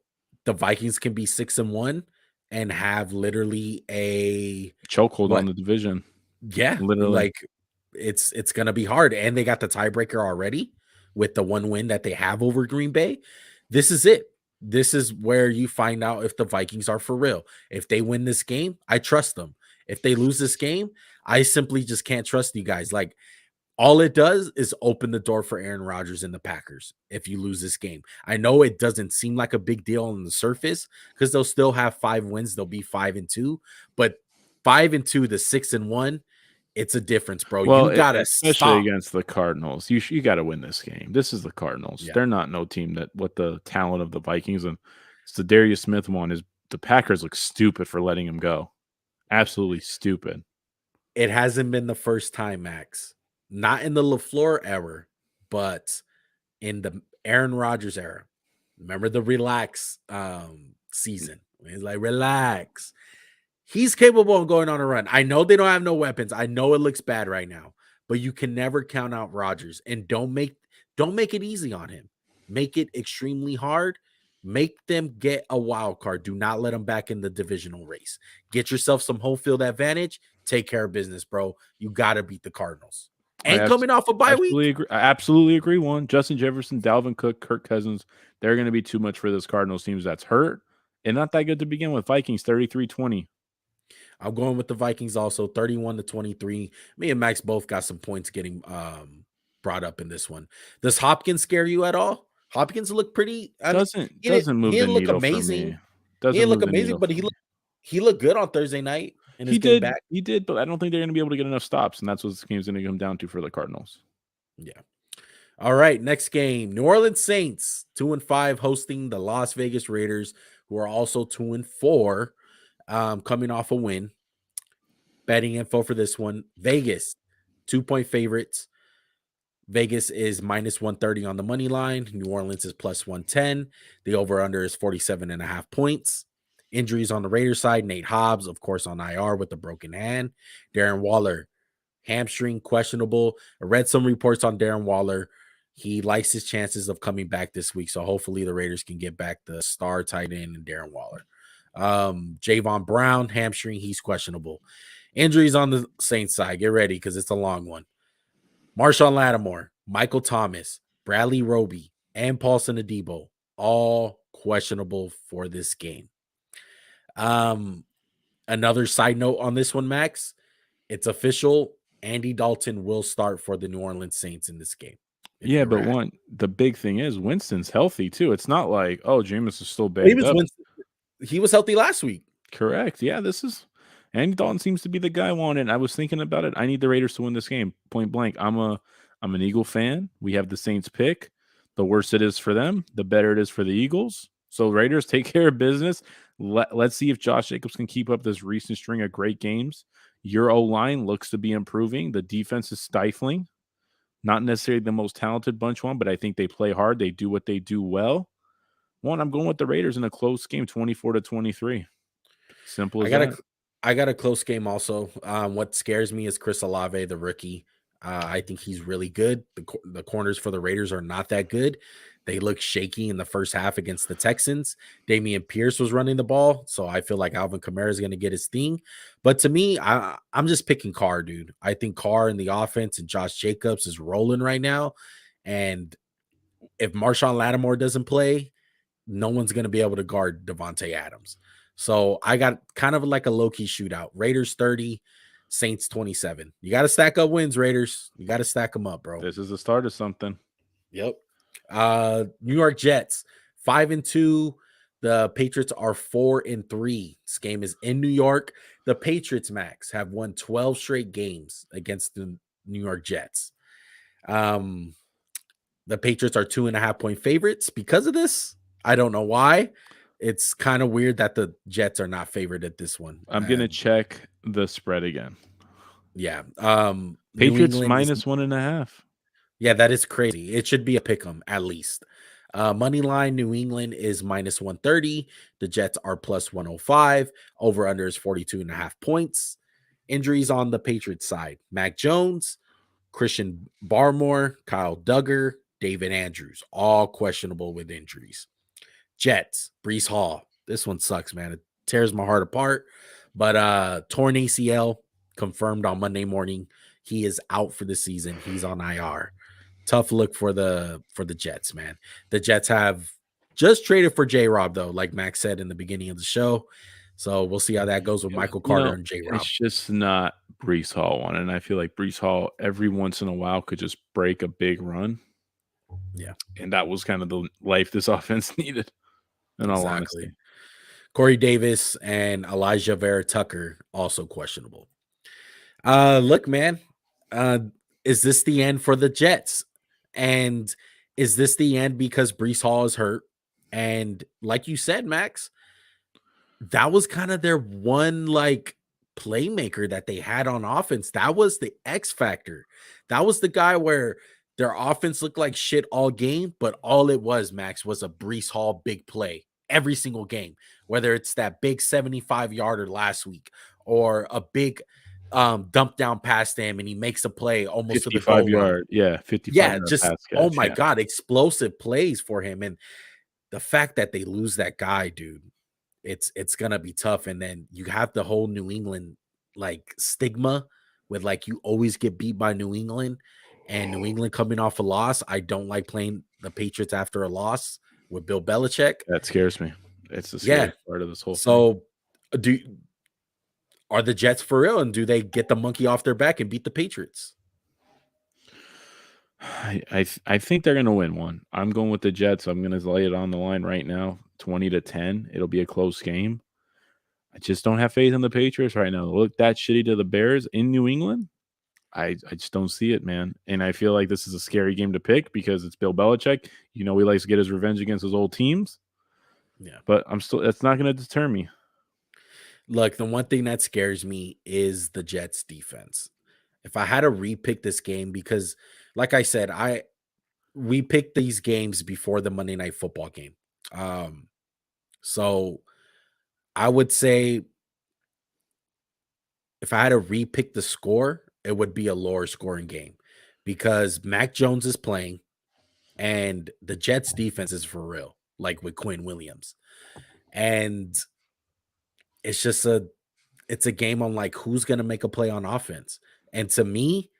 the Vikings can be 6-1 and have literally a Chokehold on the division. Yeah, Literally. like it's gonna be hard. And they got the tiebreaker already with the one win that they have over Green Bay. This is it. This is where you find out if the Vikings are for real. If they win this game, I trust them. If they lose this game, I simply just can't trust you guys. Like, all it does is open the door for Aaron Rodgers and the Packers if you lose this game. I know it doesn't seem like a big deal on the surface because they'll still have 5 wins. They'll be 5-2, but 5-2 to 6-1, it's a difference, bro. Well, you gotta especially stop against the Cardinals. You got to win this game. This is the Cardinals. Yeah. They're not no team that with the talent of the Vikings, and it's the Darius Smith one. Is the Packers look stupid for letting him go? Absolutely stupid. It hasn't been the first time, Max. Not in the LaFleur era, but in the Aaron Rodgers era. Remember the relax season? He's like, relax. He's capable of going on a run. I know they don't have no weapons. I know it looks bad right now, but you can never count out Rodgers. And don't make it easy on him. Make it extremely hard. Make them get a wild card. Do not let them back in the divisional race. Get yourself some home field advantage. Take care of business, bro. You got to beat the Cardinals. And coming off a bye week. I absolutely agree. One, Justin Jefferson, Dalvin Cook, Kirk Cousins, they're going to be too much for this Cardinals team that's hurt and not that good to begin with. Vikings 33-20. I'm going with the Vikings also 31-23. Me and Max both got some points getting brought up in this one. Does Hopkins scare you at all? Hopkins look pretty. Doesn't move the needle amazing. for me. Doesn't he didn't look move the amazing, needle but he looked good on Thursday night. And he did, but I don't think they're going to be able to get enough stops, and that's what this game's going to come down to for the Cardinals. Yeah. All right, next game. New Orleans Saints 2-5 hosting the Las Vegas Raiders, who are also 2-4. coming off a win. Betting info for this one: Vegas, 2-point favorites. Vegas is minus 130 on the money line. New Orleans is plus 110. The over-under is 47.5 points. Injuries on the Raiders side: Nate Hobbs, of course, on IR with a broken hand. Darren Waller, hamstring, questionable. I read some reports on Darren Waller. He likes his chances of coming back this week, so hopefully the Raiders can get back the star tight end and Darren Waller. Javon Brown, hamstring, he's questionable. Injuries on the Saints side, get ready because it's a long one. Marshawn Lattimore, Michael Thomas, Bradley Roby, and Paulson Adebo, all questionable for this game. Another side note on this one, Max, it's official. Andy Dalton will start for the New Orleans Saints in this game. Yeah, but the big thing is Winston's healthy too. It's not like, oh, Jameis is still banged up. He was healthy last week. Correct. Yeah, Andy Dalton seems to be the guy I wanted. I was thinking about it. I need the Raiders to win this game, point blank. I'm an Eagle fan. We have the Saints pick. The worse it is for them, the better it is for the Eagles. So Raiders, take care of business. Let's see if Josh Jacobs can keep up this recent string of great games. Your O-line looks to be improving. The defense is stifling. Not necessarily the most talented bunch one, but I think they play hard. They do what they do well. I'm going with the Raiders in a close game, 24-23. Simple as that. I got a close game also. What scares me is Chris Olave, the rookie. I think he's really good. The corners for the Raiders are not that good. They look shaky in the first half against the Texans. Damian Pierce was running the ball, so I feel like Alvin Kamara is going to get his thing. But to me, I'm just picking Carr, dude. I think Carr in the offense and Josh Jacobs is rolling right now. And if Marshawn Lattimore doesn't play, no one's going to be able to guard Devontae Adams. So I got kind of like a low-key shootout. Raiders 30, Saints 27. You got to stack up wins, Raiders. You got to stack them up, bro. This is the start of something. Yep. New York Jets 5-2. The Patriots are 4-3. This game is in New York. The Patriots, Max, have won 12 straight games against the New York Jets. The Patriots are 2.5-point favorites because of this. I don't know why. It's kind of weird that the Jets are not favored at this one. I'm going to check the spread again. Yeah. Patriots minus 1.5. Yeah, that is crazy. It should be a pick 'em at least. Money line, New England is minus 130. The Jets are plus 105. Over under is 42.5 points. Injuries on the Patriots side: Mac Jones, Christian Barmore, Kyle Duggar, David Andrews, all questionable with injuries. Jets, Breece Hall. This one sucks, man. It tears my heart apart. But torn ACL confirmed on Monday morning. He is out for the season. He's on IR. Tough look for the Jets, man. The Jets have just traded for J-Rob, though, like Max said in the beginning of the show. So we'll see how that goes with Michael Carter and J-Rob. It's just not Breece Hall one. And I feel like Breece Hall every once in a while could just break a big run. Yeah. And that was kind of the life this offense needed, in all honesty. Corey Davis and Elijah Vera Tucker also questionable. Look, man, is this the end for the Jets? And is this the end because Breece Hall is hurt? And like you said, Max, that was kind of their one like playmaker that they had on offense. That was the X factor. That was the guy where their offense looked like shit all game, but all it was, Max, was a Breece Hall big play every single game, whether it's that big 75-yarder last week or a big dump down past him and he makes a play almost to the goal line. 55 yard just catch, oh my god, explosive plays for him. And the fact that they lose that guy, dude, it's gonna be tough. And then you have the whole New England like stigma with like you always get beat by New England, and New England coming off a loss. I don't like playing the Patriots after a loss with Bill Belichick. That scares me. It's the scary part of this whole thing. So are the Jets for real, and do they get the monkey off their back and beat the Patriots? I think they're going to win one. I'm going with the Jets. I'm going to lay it on the line right now, 20-10. It'll be a close game. I just don't have faith in the Patriots right now. They look that shitty to the Bears in New England. I just don't see it, man. And I feel like this is a scary game to pick because it's Bill Belichick. You know, he likes to get his revenge against his old teams. Yeah. But that's not going to deter me. Look, the one thing that scares me is the Jets defense. If I had to repick this game, because like I said, we picked these games before the Monday Night Football game. Um, so I would say if I had to repick the score, it would be a lower scoring game because Mac Jones is playing and the Jets defense is for real, like with Quinn Williams. And it's just it's a game on like who's gonna make a play on offense. And to me,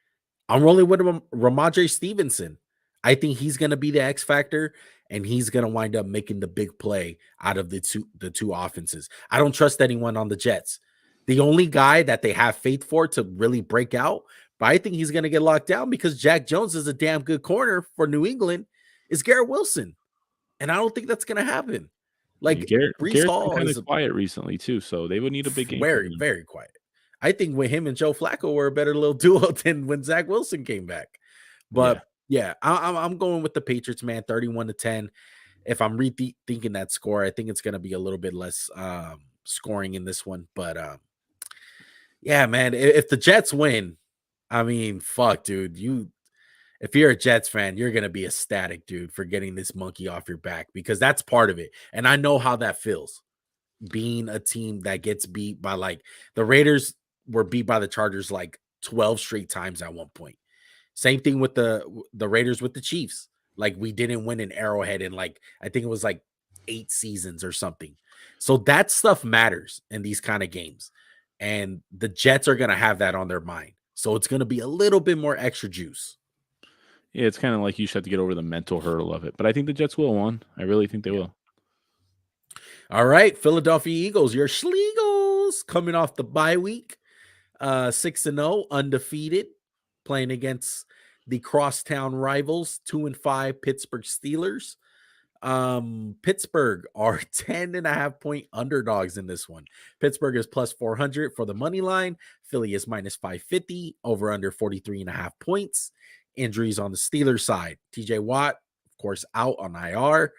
I'm rolling with Ramondre Stevenson. I think he's going to be the X factor, and he's going to wind up making the big play out of the two offenses. I don't trust anyone on the Jets. The only guy that they have faith for to really break out, but I think he's going to get locked down because Jack Jones is a damn good corner for New England, is Garrett Wilson, and I don't think that's going to happen. Yeah, Like Brees Garrett's been Hall kind is of quiet recently too, so they would need a big game from very, him. very quiet. I think with him and Joe Flacco were a better little duo than when Zach Wilson came back. But yeah, I'm going with the Patriots, man. 31-10. If I'm rethinking that score, I think it's going to be a little bit less scoring in this one. But yeah, man, if the Jets win, I mean, fuck, dude, if you're a Jets fan, you're going to be ecstatic, dude, for getting this monkey off your back because that's part of it. And I know how that feels. Being a team that gets beat by like the Raiders were beat by the Chargers like 12 straight times at one point. Same thing with the Raiders with the Chiefs. Like we didn't win an Arrowhead in like I think it was like 8 seasons or something. So that stuff matters in these kind of games. And the Jets are going to have that on their mind. So it's going to be a little bit more extra juice. Yeah, it's kind of like you should have to get over the mental hurdle of it. But I think the Jets will win. I really think they will. All right, Philadelphia Eagles, your Schlegels coming off the bye week. 6-0, undefeated, playing against the crosstown rivals, 2-5 Pittsburgh Steelers. Pittsburgh are 10.5-point underdogs in this one. Pittsburgh is plus 400 for the money line. Philly is minus 550, over under 43.5 points. Injuries on the Steelers side. TJ Watt, of course, out on IR.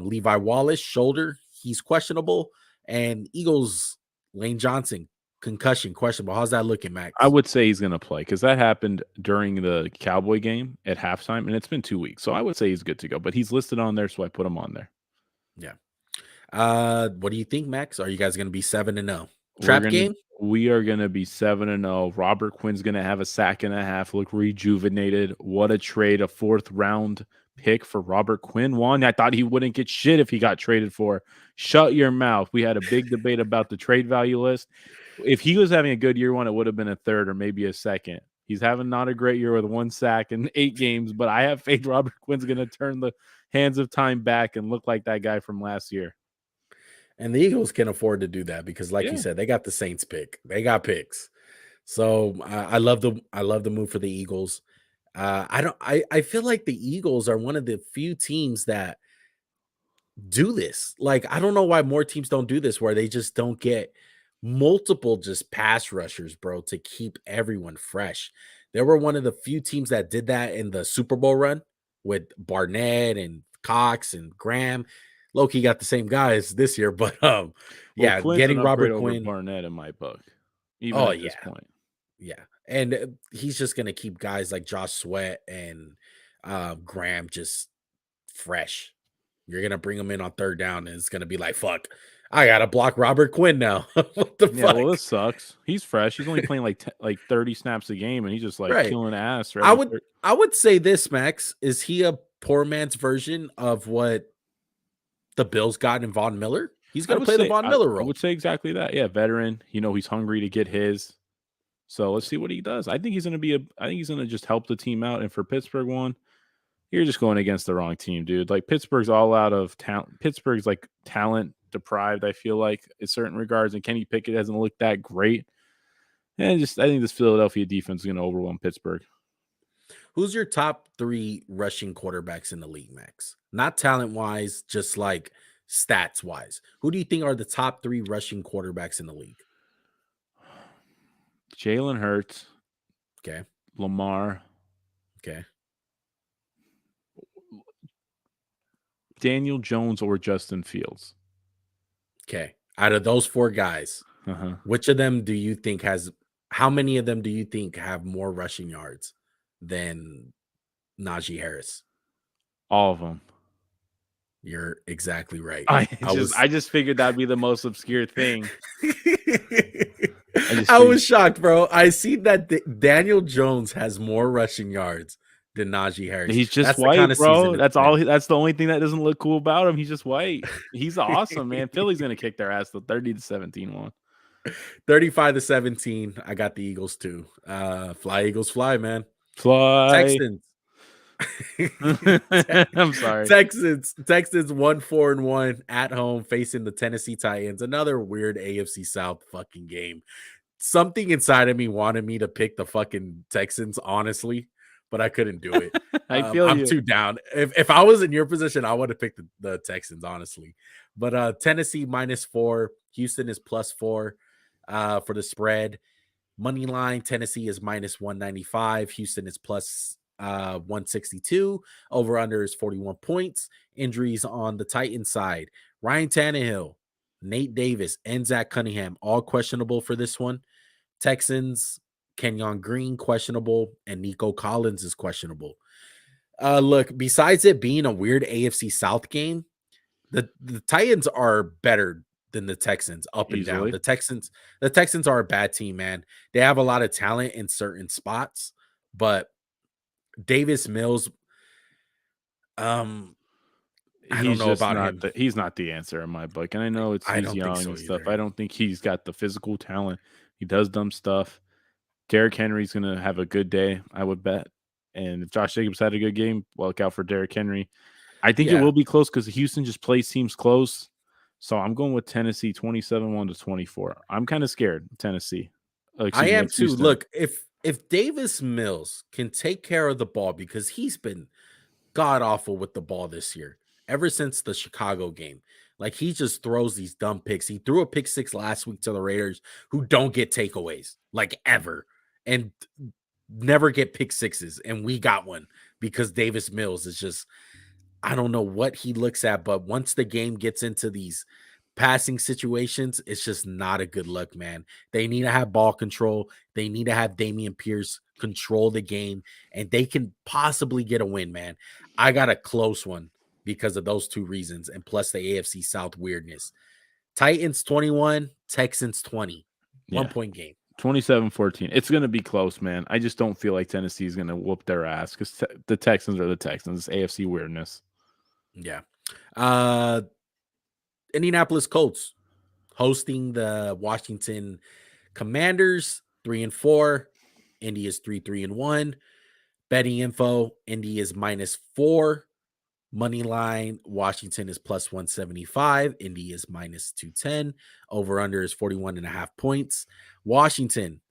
Levi Wallace, shoulder, he's questionable. And Eagles, Lane Johnson, concussion, questionable. How's that looking, Max? I would say he's going to play because that happened during the Cowboy game at halftime, and it's been 2 weeks. So I would say he's good to go. But he's listed on there, so I put him on there. Yeah. What do you think, Max? Are you guys going to be 7-0? Trap game? We are going to be 7-0. Robert Quinn's going to have a sack and a half, look rejuvenated. What a trade, a 4th round pick for Robert Quinn. I thought he wouldn't get shit if he got traded for. Shut your mouth. We had a big debate about the trade value list. If he was having a good year one, it would have been a 3rd or maybe a 2nd. He's having not a great year with 1 sack in 8 games, but I have faith Robert Quinn's going to turn the hands of time back and look like that guy from last year. And the Eagles can afford to do that because, like you said, they got the Saints pick. They got picks. So I love the move for the Eagles. I feel like the Eagles are one of the few teams that do this. Like, I don't know why more teams don't do this, where they just don't get multiple just pass rushers, bro, to keep everyone fresh. They were one of the few teams that did that in the Super Bowl run with Barnett and Cox and Graham. Loki got the same guys this year, but yeah, Quinn's getting an upgrade Robert over Quinn. Barnett in my book, even at this point. Yeah, and he's just gonna keep guys like Josh Sweat and Graham just fresh. You're gonna bring him in on 3rd down, and it's gonna be like, fuck, I gotta block Robert Quinn now. What the fuck? Well, this sucks. He's fresh. He's only playing like 30 snaps a game, and he's just like killing ass. I would say this, Max, is he a poor man's version of what the Bills got in Von Miller? He's gonna play the Von Miller role. I would say exactly that. Yeah, veteran. He's hungry to get his. So let's see what he does. I think he's gonna just help the team out. And for Pittsburgh one, you're just going against the wrong team, dude. Like Pittsburgh's all out of talent. Pittsburgh's like talent deprived, I feel like, in certain regards. And Kenny Pickett hasn't looked that great. And I think this Philadelphia defense is going to overwhelm Pittsburgh. Who's your top 3 rushing quarterbacks in the league, Max? Not talent-wise, just like stats-wise. Who do you think are the top 3 rushing quarterbacks in the league? Jalen Hurts. Okay. Lamar. Okay. Daniel Jones or Justin Fields. Okay. Out of those 4 guys, Uh-huh. Which of them do you think has how many of them do you think have more rushing yards than Najee Harris? All of them. You're exactly right. I I just figured that'd be the most obscure thing. I just I figured was shocked, bro. I see that Daniel Jones has more rushing yards than Najee Harris. he's just That's the kind white, of season bro. it's That's been. that's the only thing that doesn't look cool about him. He's just white. He's awesome, man. Philly's gonna kick their ass the 30-17 one. 35-17. I got the Eagles too. Fly Eagles fly, man. Fly. Texans. I'm sorry. Texans 1-4-1 at home facing the Tennessee Titans. Another weird AFC South fucking game. Something inside of me wanted me to pick the fucking Texans, honestly, but I couldn't do it. I feel I'm you. too down. If I was in your position, I would have picked the Texans, honestly. But Tennessee -4, Houston is +4 for the spread. Money line, Tennessee is -195, Houston is plus 162. Over under is 41 points. Injuries on the Titans side. Ryan Tannehill, Nate Davis, and Zach Cunningham all questionable for this one. Texans, Kenyon Green questionable, and Nico Collins is questionable. Look, besides it being a weird AFC South game, the Titans are better than the Texans up and down. Easily. The Texans are a bad team, man. They have a lot of talent in certain spots, but Davis Mills, I don't He's know just about not him. he's not the answer in my book. And I know I he's don't think young so and stuff. either. I don't think he's got the physical talent. He does dumb stuff. Derrick Henry's gonna have a good day, I would bet. And if Josh Jacobs had a good game, look out for Derrick Henry. I think it Yeah. will be close because Houston just plays teams close. So I'm going with Tennessee 27-1-24. I'm kind of scared, Tennessee. I am Against too. Houston. Look, if Davis Mills can take care of the ball, because he's been god awful with the ball this year, ever since the Chicago game. Like, he just throws these dumb picks. He threw a pick six last week to the Raiders, who don't get takeaways, like, ever, and never get pick sixes. And we got one because Davis Mills is just, I don't know what he looks at, but once the game gets into these passing situations, it's just not a good look, man. They need to have ball control. They need to have Damian Pierce control the game, and they can possibly get a win, man. I got a close one because of those two reasons, and plus the AFC South weirdness. Titans 21, Texans 20. Yeah. 1 point game. 27-14. It's going to be close, man. I just don't feel like Tennessee is going to whoop their ass because the Texans are the Texans. It's AFC weirdness. Yeah. Indianapolis Colts hosting the Washington Commanders, 3-4. Indy is 3-1. Betting info, Indy is -4. Money line, Washington is plus 175. Indy is -210. Over under is 41.5 points. Washington,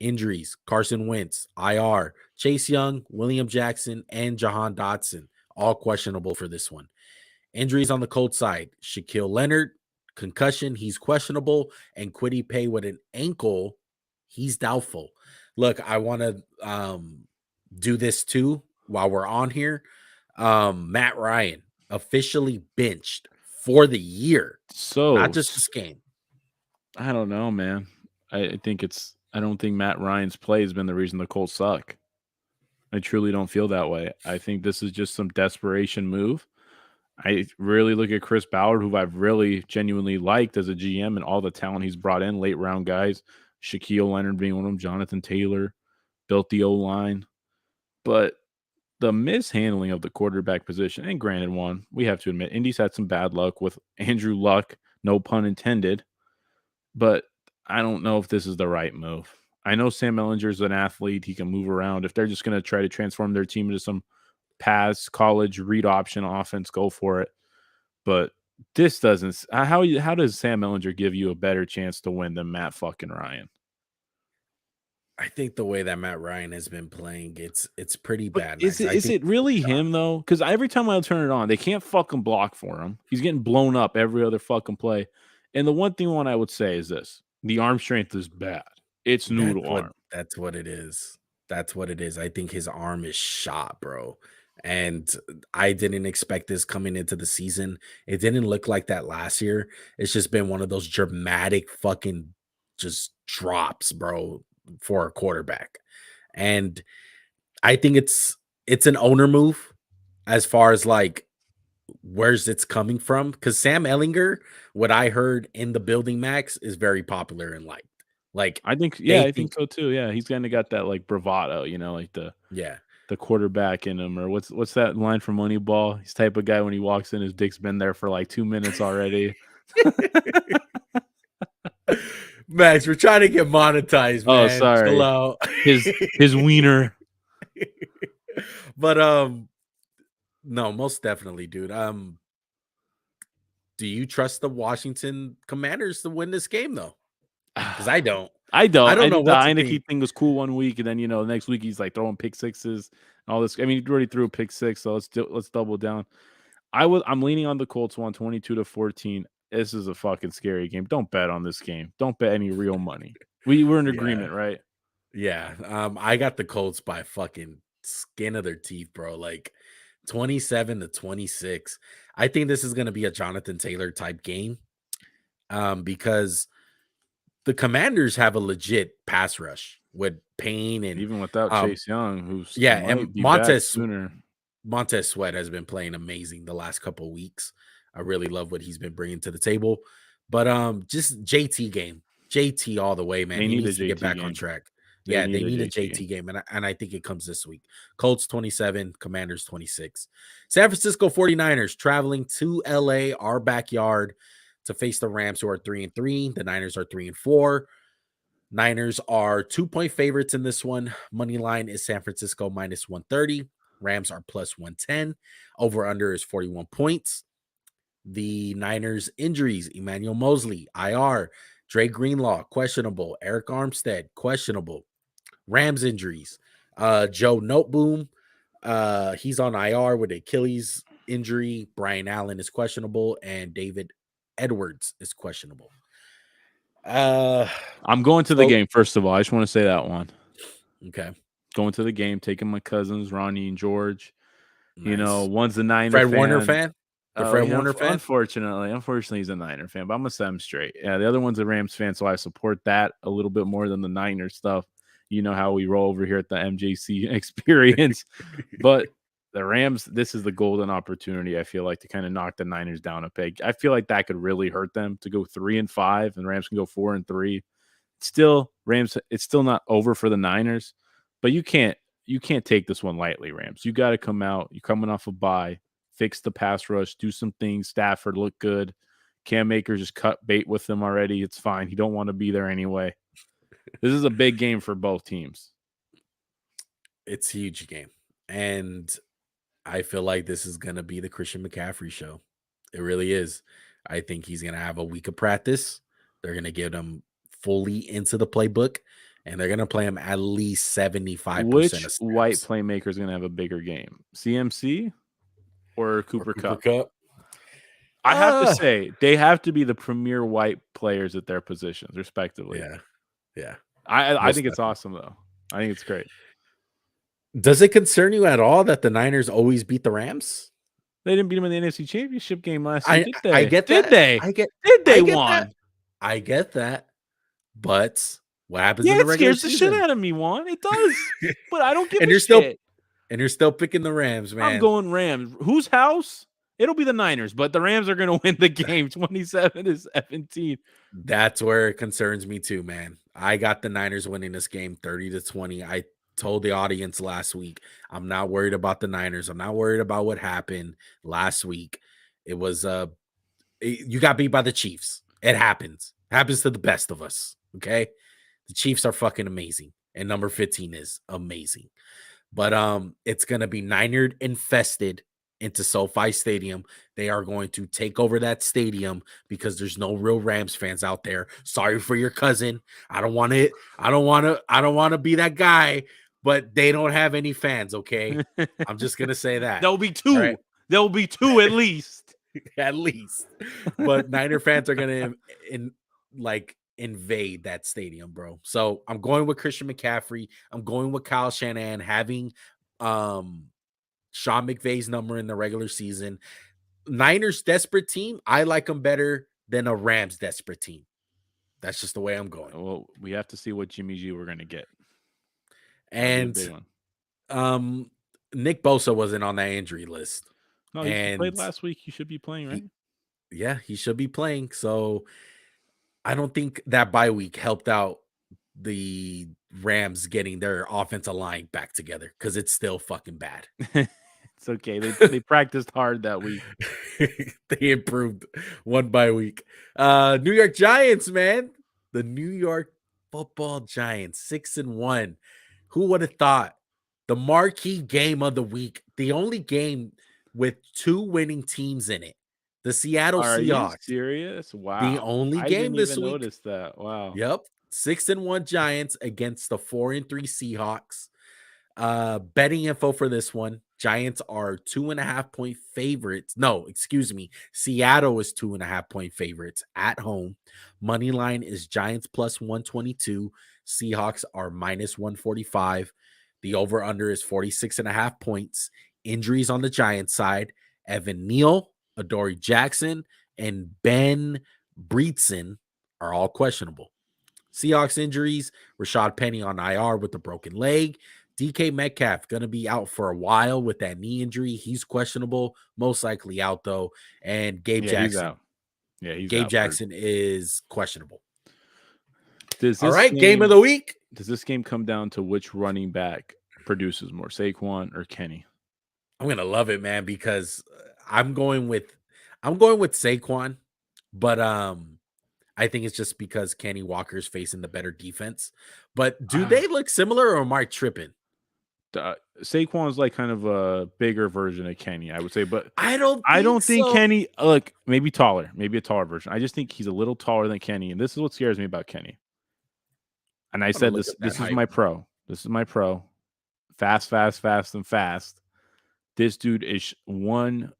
injuries, Carson Wentz, IR, Chase Young, William Jackson, and Jahan Dotson, all questionable for this one. Injuries on the Colts side, Shaquille Leonard, concussion, he's questionable, and Kwity Paye with an ankle, he's doubtful. Look, I want to do this too while we're on here. Matt Ryan officially benched for the year, So not just this game. I don't know, man. I don't think Matt Ryan's play has been the reason the Colts suck. I truly don't feel that way. I think this is just some desperation move. I really look at Chris Ballard, who I've really genuinely liked as a GM, and all the talent he's brought in, late round guys, Shaquille Leonard being one of them, Jonathan Taylor, built the O-line. But the mishandling of the quarterback position, and granted one, we have to admit, Indy's had some bad luck with Andrew Luck, no pun intended, but I don't know if this is the right move. I know Sam Ellinger's an athlete. He can move around. If they're just going to try to transform their team into some pass, college, read option offense, go for it. But this doesn't – how does Sam Ellinger give you a better chance to win than Matt fucking Ryan? I think the way that Matt Ryan has been playing, it's pretty bad. Is it really him, though? Because every time I turn it on, they can't fucking block for him. He's getting blown up every other fucking play. And the one I would say is this. The arm strength is bad. It's noodle arm. That's what it is. That's what it is. I think his arm is shot, bro. And I didn't expect this coming into the season. It didn't look like that last year. It's just been one of those dramatic fucking just drops, bro, for a quarterback. And I think it's an owner move as far as like where's it's coming from. Because Sam Ellinger, what I heard in the building, Max, is very popular and liked. Like I think, they I think think, so too. Yeah, he's kind of got that like bravado, like yeah. the quarterback in him, or what's that line from Moneyball? He's the type of guy when he walks in, his dick's been there for like 2 minutes already. Max, we're trying to get monetized, Oh, man. Chill sorry, out. his wiener. But no, most definitely, dude. Do you trust the Washington Commanders to win this game though? Because I don't. I I don't. I don't know think the what to think. Heineke thing was cool one week, and then the next week he's like throwing pick sixes and all this. I mean, he already threw a pick six, so let's double down. I'm leaning on the Colts 22-14. This is a fucking scary game. Don't bet on this game. Don't bet any real money. We're in Yeah. agreement, right? Yeah. I got the Colts by fucking skin of their teeth, bro. Like 27-26. I think this is gonna be a Jonathan Taylor type game. Because the Commanders have a legit pass rush with Payne and Even without Chase Young, who's yeah, and might be back sooner. Montez Sweat has been playing amazing the last couple of weeks. I really love what he's been bringing to the table. But just JT game. JT all the way, man. They He need a needs to get JT back on game. track. They Yeah, need they a need a JT JT game. game, and I think it comes this week. Colts 27, Commanders 26. San Francisco 49ers traveling to LA, our backyard, to face the Rams, who are 3-3. The Niners are 3-4. Niners are 2-point favorites in this one. Money line is San Francisco minus 130. Rams are plus 110. Over under is 41 points. The Niners injuries: Emmanuel Mosley, IR. Dre Greenlaw, questionable. Eric Armstead, questionable. Rams injuries: Joe Noteboom, he's on IR with Achilles injury. Brian Allen is questionable, and David Edwards is questionable. I'm going to the So game, first of all. I just want to say that one. okay, Going to the game, taking my cousins, Ronnie and George. nice. One's a Niner Fred Warner fan. fan? The Oh, Fred yeah, Warner fan? unfortunately, he's a Niner fan, but I'm gonna set him straight. Yeah, the other one's a Rams fan, so I support that a little bit more than the Niner stuff. You know how we roll over here at the MJC experience. But the Rams, this is the golden opportunity, I feel like, to kind of knock the Niners down a peg. I feel like that could really hurt them to go 3-5, and Rams can go 4-3. Still, Rams, it's still not over for the Niners, but you can't take this one lightly, Rams. You got to come out. You're coming off a bye, fix the pass rush, do some things. Stafford look good. Cam Akers just cut bait with them already. It's fine. He don't want to be there anyway. This is a big game for both teams. It's a huge game. And I feel like this is going to be the Christian McCaffrey show. It really is. I think he's going to have a week of practice. They're going to get him fully into the playbook, and they're going to play him at least 75% Which of white snaps. playmaker is going to have a bigger game? CMC or Cooper Kupp? I have to say, they have to be the premier white players at their positions, respectively. Yeah. Yeah. I think it's awesome, though. I think it's great. Does it concern you at all that the Niners always beat the Rams? They didn't beat them in the NFC Championship game last year, did they? I get Did that. they? Did they get won? That. I get that. But what happens in Yeah, the it regular scares the season? shit out of me, Juan. It does. But I don't give And a you're shit. You're still picking the Rams, man. I'm going Rams. Whose house? It'll be the Niners, but the Rams are going to win the game 27-17. That's where it concerns me too, man. I got the Niners winning this game 30-20. I told the audience last week, I'm not worried about the Niners. I'm not worried about what happened last week. It was you got beat by the Chiefs. It happens. Happens to the best of us. Okay. The Chiefs are fucking amazing. And number 15 is amazing. But it's gonna be Niner infested into SoFi Stadium. They are going to take over that stadium because there's no real Rams fans out there. Sorry for your cousin. I don't want to be that guy, but they don't have any fans, okay? I'm just gonna say that. There'll be two. Right? There'll be two at least. At least. But Niner fans are gonna invade that stadium, bro. So I'm going with Christian McCaffrey. I'm going with Kyle Shanahan having Sean McVay's number in the regular season. Niners desperate team. I like them better than a Rams desperate team. That's just the way I'm going. Well, we have to see what Jimmy G we're gonna get. That'll be a And big one. Nick Bosa wasn't on that injury list. No, he played And last week. He should be playing, right? he should be playing. So I don't think that bye week helped out the Rams getting their offensive line back together because it's still fucking bad. It's okay. They practiced hard that week. They improved one bye week. New York Giants, man. The New York Football Giants, 6-1. Who would have thought? The marquee game of the week, the only game with 2 winning teams in it. The Seattle Are you Seahawks. serious? Wow. The only I game didn't this even week. notice that. Wow. Yep. 6-1 Giants against the 4-3 Seahawks. Betting info for this one. Giants are 2.5 point favorites. No, excuse me. Seattle is 2.5 point favorites at home. Money line is Giants plus 122. Seahawks are minus 145. The over-under is 46.5 points. Injuries on the Giants side. Evan Neal, Adoree Jackson, and Ben Breedson are all questionable. Seahawks injuries, Rashad Penny on IR with a broken leg. DK Metcalf going to be out for a while with that knee injury. He's questionable, most likely out though. And Gabe Jackson. He's out. Yeah, he's Gabe out Jackson is questionable. All right, game of the week. Does this game come down to which running back produces more, Saquon or Kenny? I'm going to love it, man, because I'm going with Saquon, but I think it's just because Kenny Walker's facing the better defense. But do they look similar, or am I tripping? Saquon's like kind of a bigger version of Kenny, I would say, but I don't think so. Kenny, look, maybe a taller version. I just think he's a little taller than Kenny, and this is what scares me about Kenny. And I said this is my pro. This is my pro. Fast, and fast. This dude is one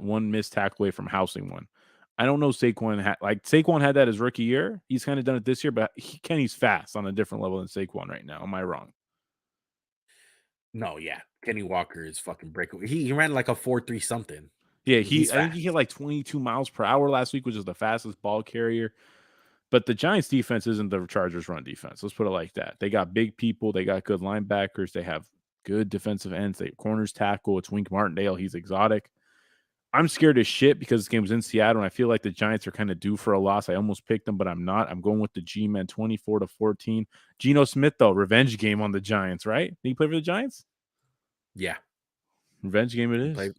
missed tackle away from housing one. I don't know Saquon had that his rookie year. He's kind of done it this year, but Kenny's fast on a different level than Saquon right now. Am I wrong? No, yeah. Kenny Walker is fucking breakaway. He ran like a 4.3 something. Yeah, I think he hit like 22 miles per hour last week, which is the fastest ball carrier. But the Giants defense isn't the Chargers run defense. Let's put it like that. They got big people. They got good linebackers. They have good defensive ends. They corners tackle. It's Wink Martindale. He's exotic. I'm scared as shit because this game was in Seattle, and I feel like the Giants are kind of due for a loss. I almost picked them, but I'm not. I'm going with the G-Men 24-14. Geno Smith, though, revenge game on the Giants, right? Did he play for the Giants? Yeah. Revenge game it is.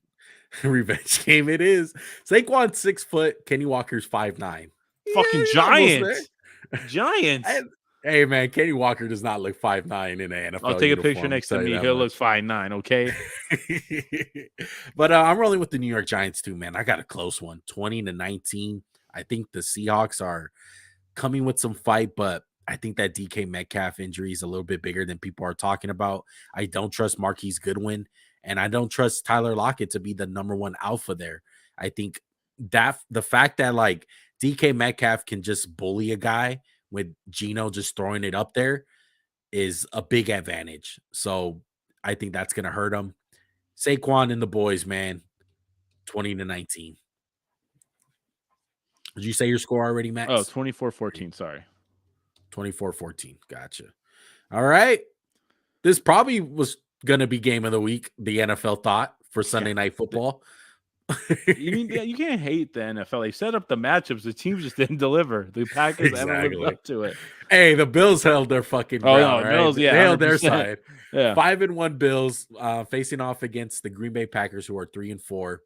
Revenge game it is. Saquon's 6 foot. Kenny Walker's 5'9". Fucking Giants. Giants. Hey, man, Kenny Walker does not look 5'9" in an NFL. I'll take a picture next to me. He'll look 5'9", okay? But I'm rolling with the New York Giants too, man. I got a close one, 20-19. I think the Seahawks are coming with some fight, but I think that DK Metcalf injury is a little bit bigger than people are talking about. I don't trust Marquise Goodwin, and I don't trust Tyler Lockett to be the number one alpha there. I think that the fact that like DK Metcalf can just bully a guy with Geno just throwing it up there is a big advantage. So I think that's going to hurt him. Saquon and the boys, man, 20-19. Did you say your score already, Max? Oh, 24-14, sorry. 24-14. Gotcha. All right. This probably was going to be game of the week, the NFL thought for Sunday Night Football. You can't hate the NFL. They set up the matchups. The teams just didn't deliver. The Packers haven't lived up to it. Hey, the Bills held their fucking ground, right? Bills, yeah, they held 100%. their side. Yeah. 5-1 Bills facing off against the Green Bay Packers, who are 3-4.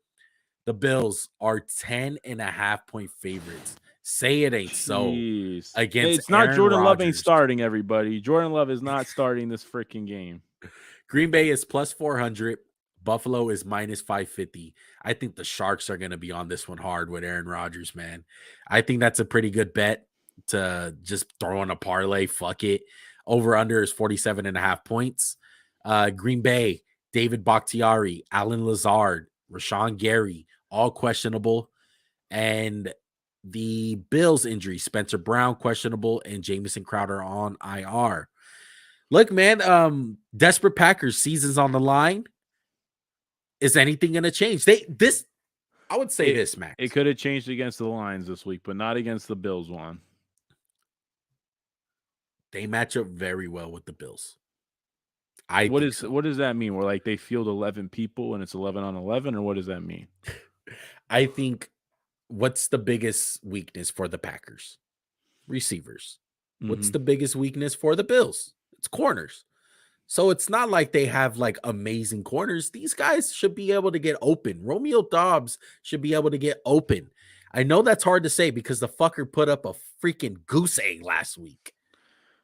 The Bills are 10.5 point favorites. Say it ain't so. Against it's not Aaron Jordan Rodgers. Love ain't starting, everybody. Jordan Love is not starting this freaking game. Green Bay is plus 400. Buffalo is minus 550. I think the Sharks are going to be on this one hard with Aaron Rodgers, man. I think that's a pretty good bet to just throw on a parlay. Fuck it. Over under is 47.5 points. Green Bay, David Bakhtiari, Alan Lazard, Rashawn Gary, all questionable. And the Bills injury, Spencer Brown questionable, and Jamison Crowder on IR. Look, man, desperate Packers, season's on the line. Is anything going to change? I would say this, Max. It could have changed against the Lions this week, but not against the Bills one. They match up very well with the Bills. I think so. What does that mean? Where like they field 11 people and it's 11 on 11, or what does that mean? I think what's the biggest weakness for the Packers? Receivers. What's the biggest weakness for the Bills? It's corners. So it's not like they have like amazing corners. These guys should be able to get open. Romeo Dobbs should be able to get open. I know that's hard to say because the fucker put up a freaking goose egg last week.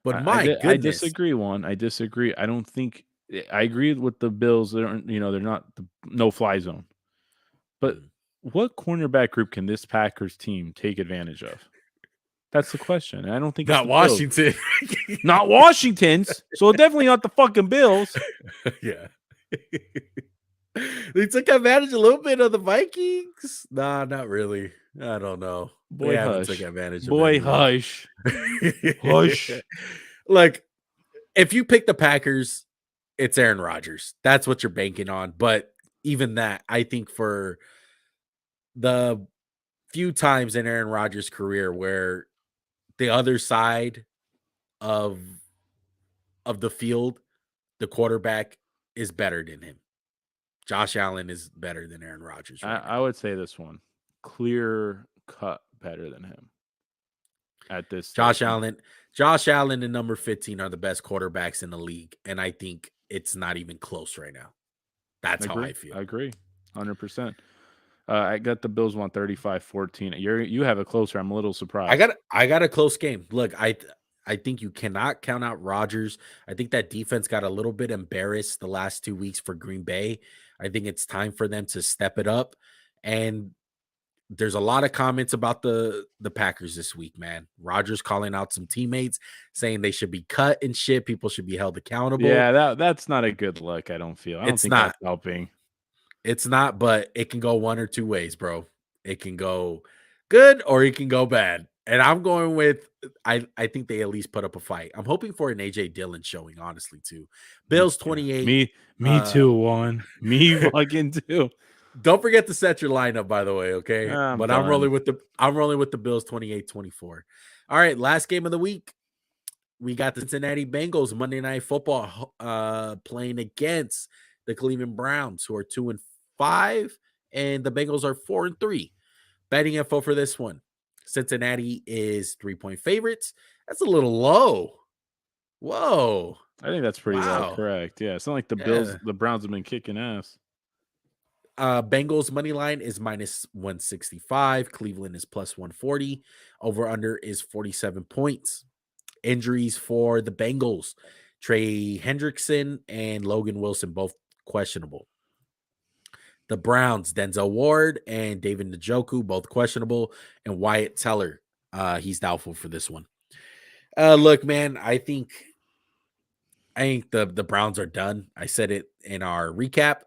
But my I goodness. disagree. I disagree. I don't think I agree with the Bills. They're not the no fly zone. But what cornerback group can this Packers team take advantage of? That's the question. And I don't think Not Washington. Not Washington's. So definitely not the fucking Bills. Yeah. They took advantage a little bit of the Vikings. Nah, not really. I don't know. Boy, hush. Took advantage of Boy, hush. Hush. Like, if you pick the Packers, it's Aaron Rodgers. That's what you're banking on. But even that, I think for the few times in Aaron Rodgers' career where the other side of the field, the quarterback is better than him. Josh Allen is better than Aaron Rodgers. I would say this one, clear cut better than him. At this, Josh Allen and number 15 are the best quarterbacks in the league, and I think it's not even close right now. That's how I feel. I agree, 100%. I got the Bills 135-14. You have it closer. I'm a little surprised. I got a close game. Look, I think you cannot count out Rodgers. I think that defense got a little bit embarrassed the last 2 weeks for Green Bay. I think it's time for them to step it up. And there's a lot of comments about the Packers this week, man. Rodgers calling out some teammates, saying they should be cut and shit. People should be held accountable. Yeah, that's not a good look, I don't feel. I don't think that's helping. It's not, but it can go one or two ways, bro. It can go good or it can go bad. And I'm going with I think they at least put up a fight. I'm hoping for an AJ Dillon showing, honestly, too. Bills 28. Me too, Juan. Me fucking too. Don't forget to set your lineup, by the way, okay? I'm rolling with the Bills 28-24. All right, last game of the week. We got the Cincinnati Bengals Monday Night Football playing against the Cleveland Browns, who are 2-5, and the Bengals are 4-3. Betting info for this one. Cincinnati is 3-point favorites. That's a little low. Whoa. I think that's pretty well correct. Yeah, it's not like the Browns have been kicking ass. Bengals money line is -165. Cleveland is +140. Over under is 47 points. Injuries for the Bengals. Trey Hendrickson and Logan Wilson both questionable. The Browns, Denzel Ward and David Njoku, both questionable. And Wyatt Teller, he's doubtful for this one. Look, man, I think the Browns are done. I said it in our recap.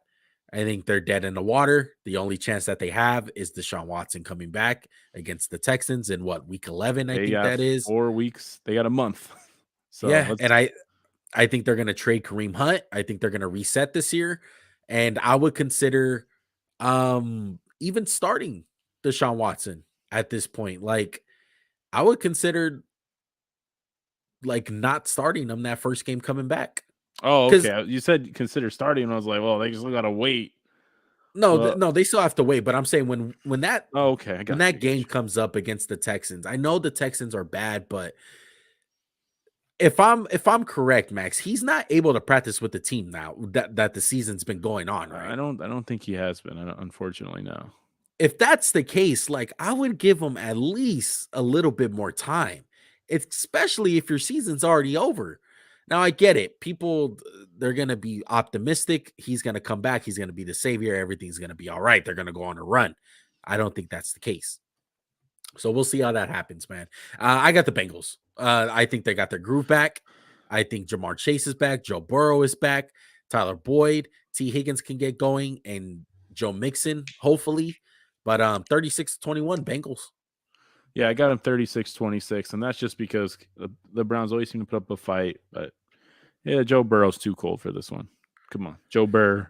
I think they're dead in the water. The only chance that they have is Deshaun Watson coming back against the Texans in week 11, I think that is. 4 weeks. They got a month. So yeah, and I think they're going to trade Kareem Hunt. I think they're going to reset this year. And I would consider even starting Deshaun Watson at this point. Like, I would consider like not starting him that first game coming back. Oh, okay. You said consider starting, and I was like, well, they just got to wait. No, they still have to wait. But I'm saying when that game comes up against the Texans, I know the Texans are bad, but if I'm correct, Max, he's not able to practice with the team now that the season's been going on, right? I don't think he has been, unfortunately, no. If that's the case, like, I would give him at least a little bit more time, especially if your season's already over. Now, I get it. People, they're going to be optimistic. He's going to come back. He's going to be the savior. Everything's going to be all right. They're going to go on a run. I don't think that's the case. So we'll see how that happens, man. I got the Bengals. I think they got their groove back. I think Jamar Chase is back. Joe Burrow is back. Tyler Boyd. T. Higgins can get going. And Joe Mixon, hopefully. But 36-21 Bengals. Yeah, I got him 36-26, and that's just because the Browns always seem to put up a fight. But, yeah, Joe Burrow's too cold for this one. Come on, Joe Burr.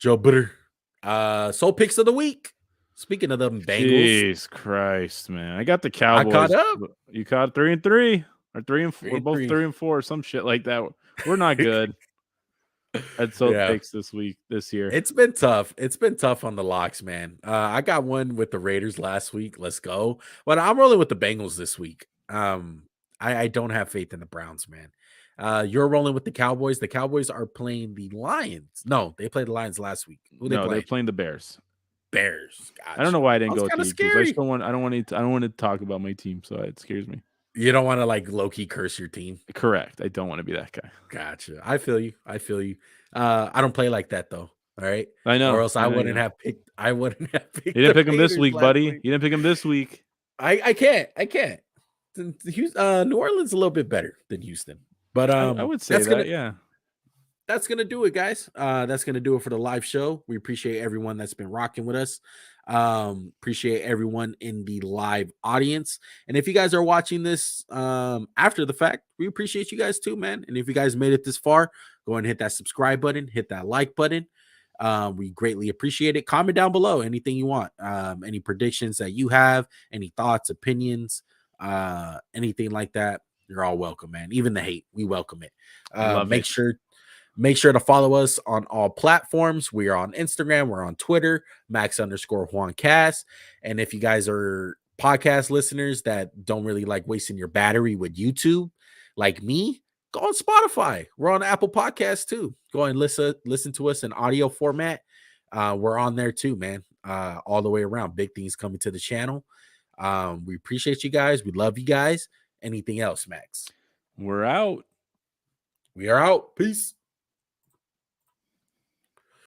Soul picks of the week. Speaking of them Bengals. Jeez Christ, man. I got the Cowboys. I caught up. You caught 3-3. Or 3-4. We're both 3-3. 3-4 or some shit like that. We're not good. That's so picks this year. It's been tough. It's been tough on the locks, man. I got one with the Raiders last week. Let's go. But I'm rolling with the Bengals this week. I don't have faith in the Browns, man. You're rolling with the Cowboys. The Cowboys are playing the Lions. No, they played the Lions last week. Who they playing? They're playing the Bears. Bears. Gotcha. I don't know why I didn't go with the Eagles. Scary. I don't want to talk about my team, so it scares me. You don't want to like low-key curse your team. Correct. I don't want to be that guy. Gotcha. I feel you. I don't play like that though. All right. I know. Or else I wouldn't have picked. You didn't pick him this week, buddy. You didn't pick him this week. I can't. New Orleans a little bit better than Houston. But I would say yeah. That's gonna do it, guys. That's gonna do it for the live show. We appreciate everyone that's been rocking with us. Appreciate everyone in the live audience. And if you guys are watching this after the fact, we appreciate you guys too, man. And if you guys made it this far, go ahead and hit that subscribe button, hit that like button. We greatly appreciate it. Comment down below anything you want, any predictions that you have, any thoughts, opinions, anything like that. You're all welcome, man. Even the hate, we welcome it. Make sure to follow us on all platforms. We are on Instagram. We're on Twitter, Max_JuanCast. And if you guys are podcast listeners that don't really like wasting your battery with YouTube, like me, go on Spotify. We're on Apple Podcasts too. Go and listen to us in audio format. We're on there too, man. All the way around. Big things coming to the channel. We appreciate you guys. We love you guys. Anything else, Max? We're out. We are out. Peace.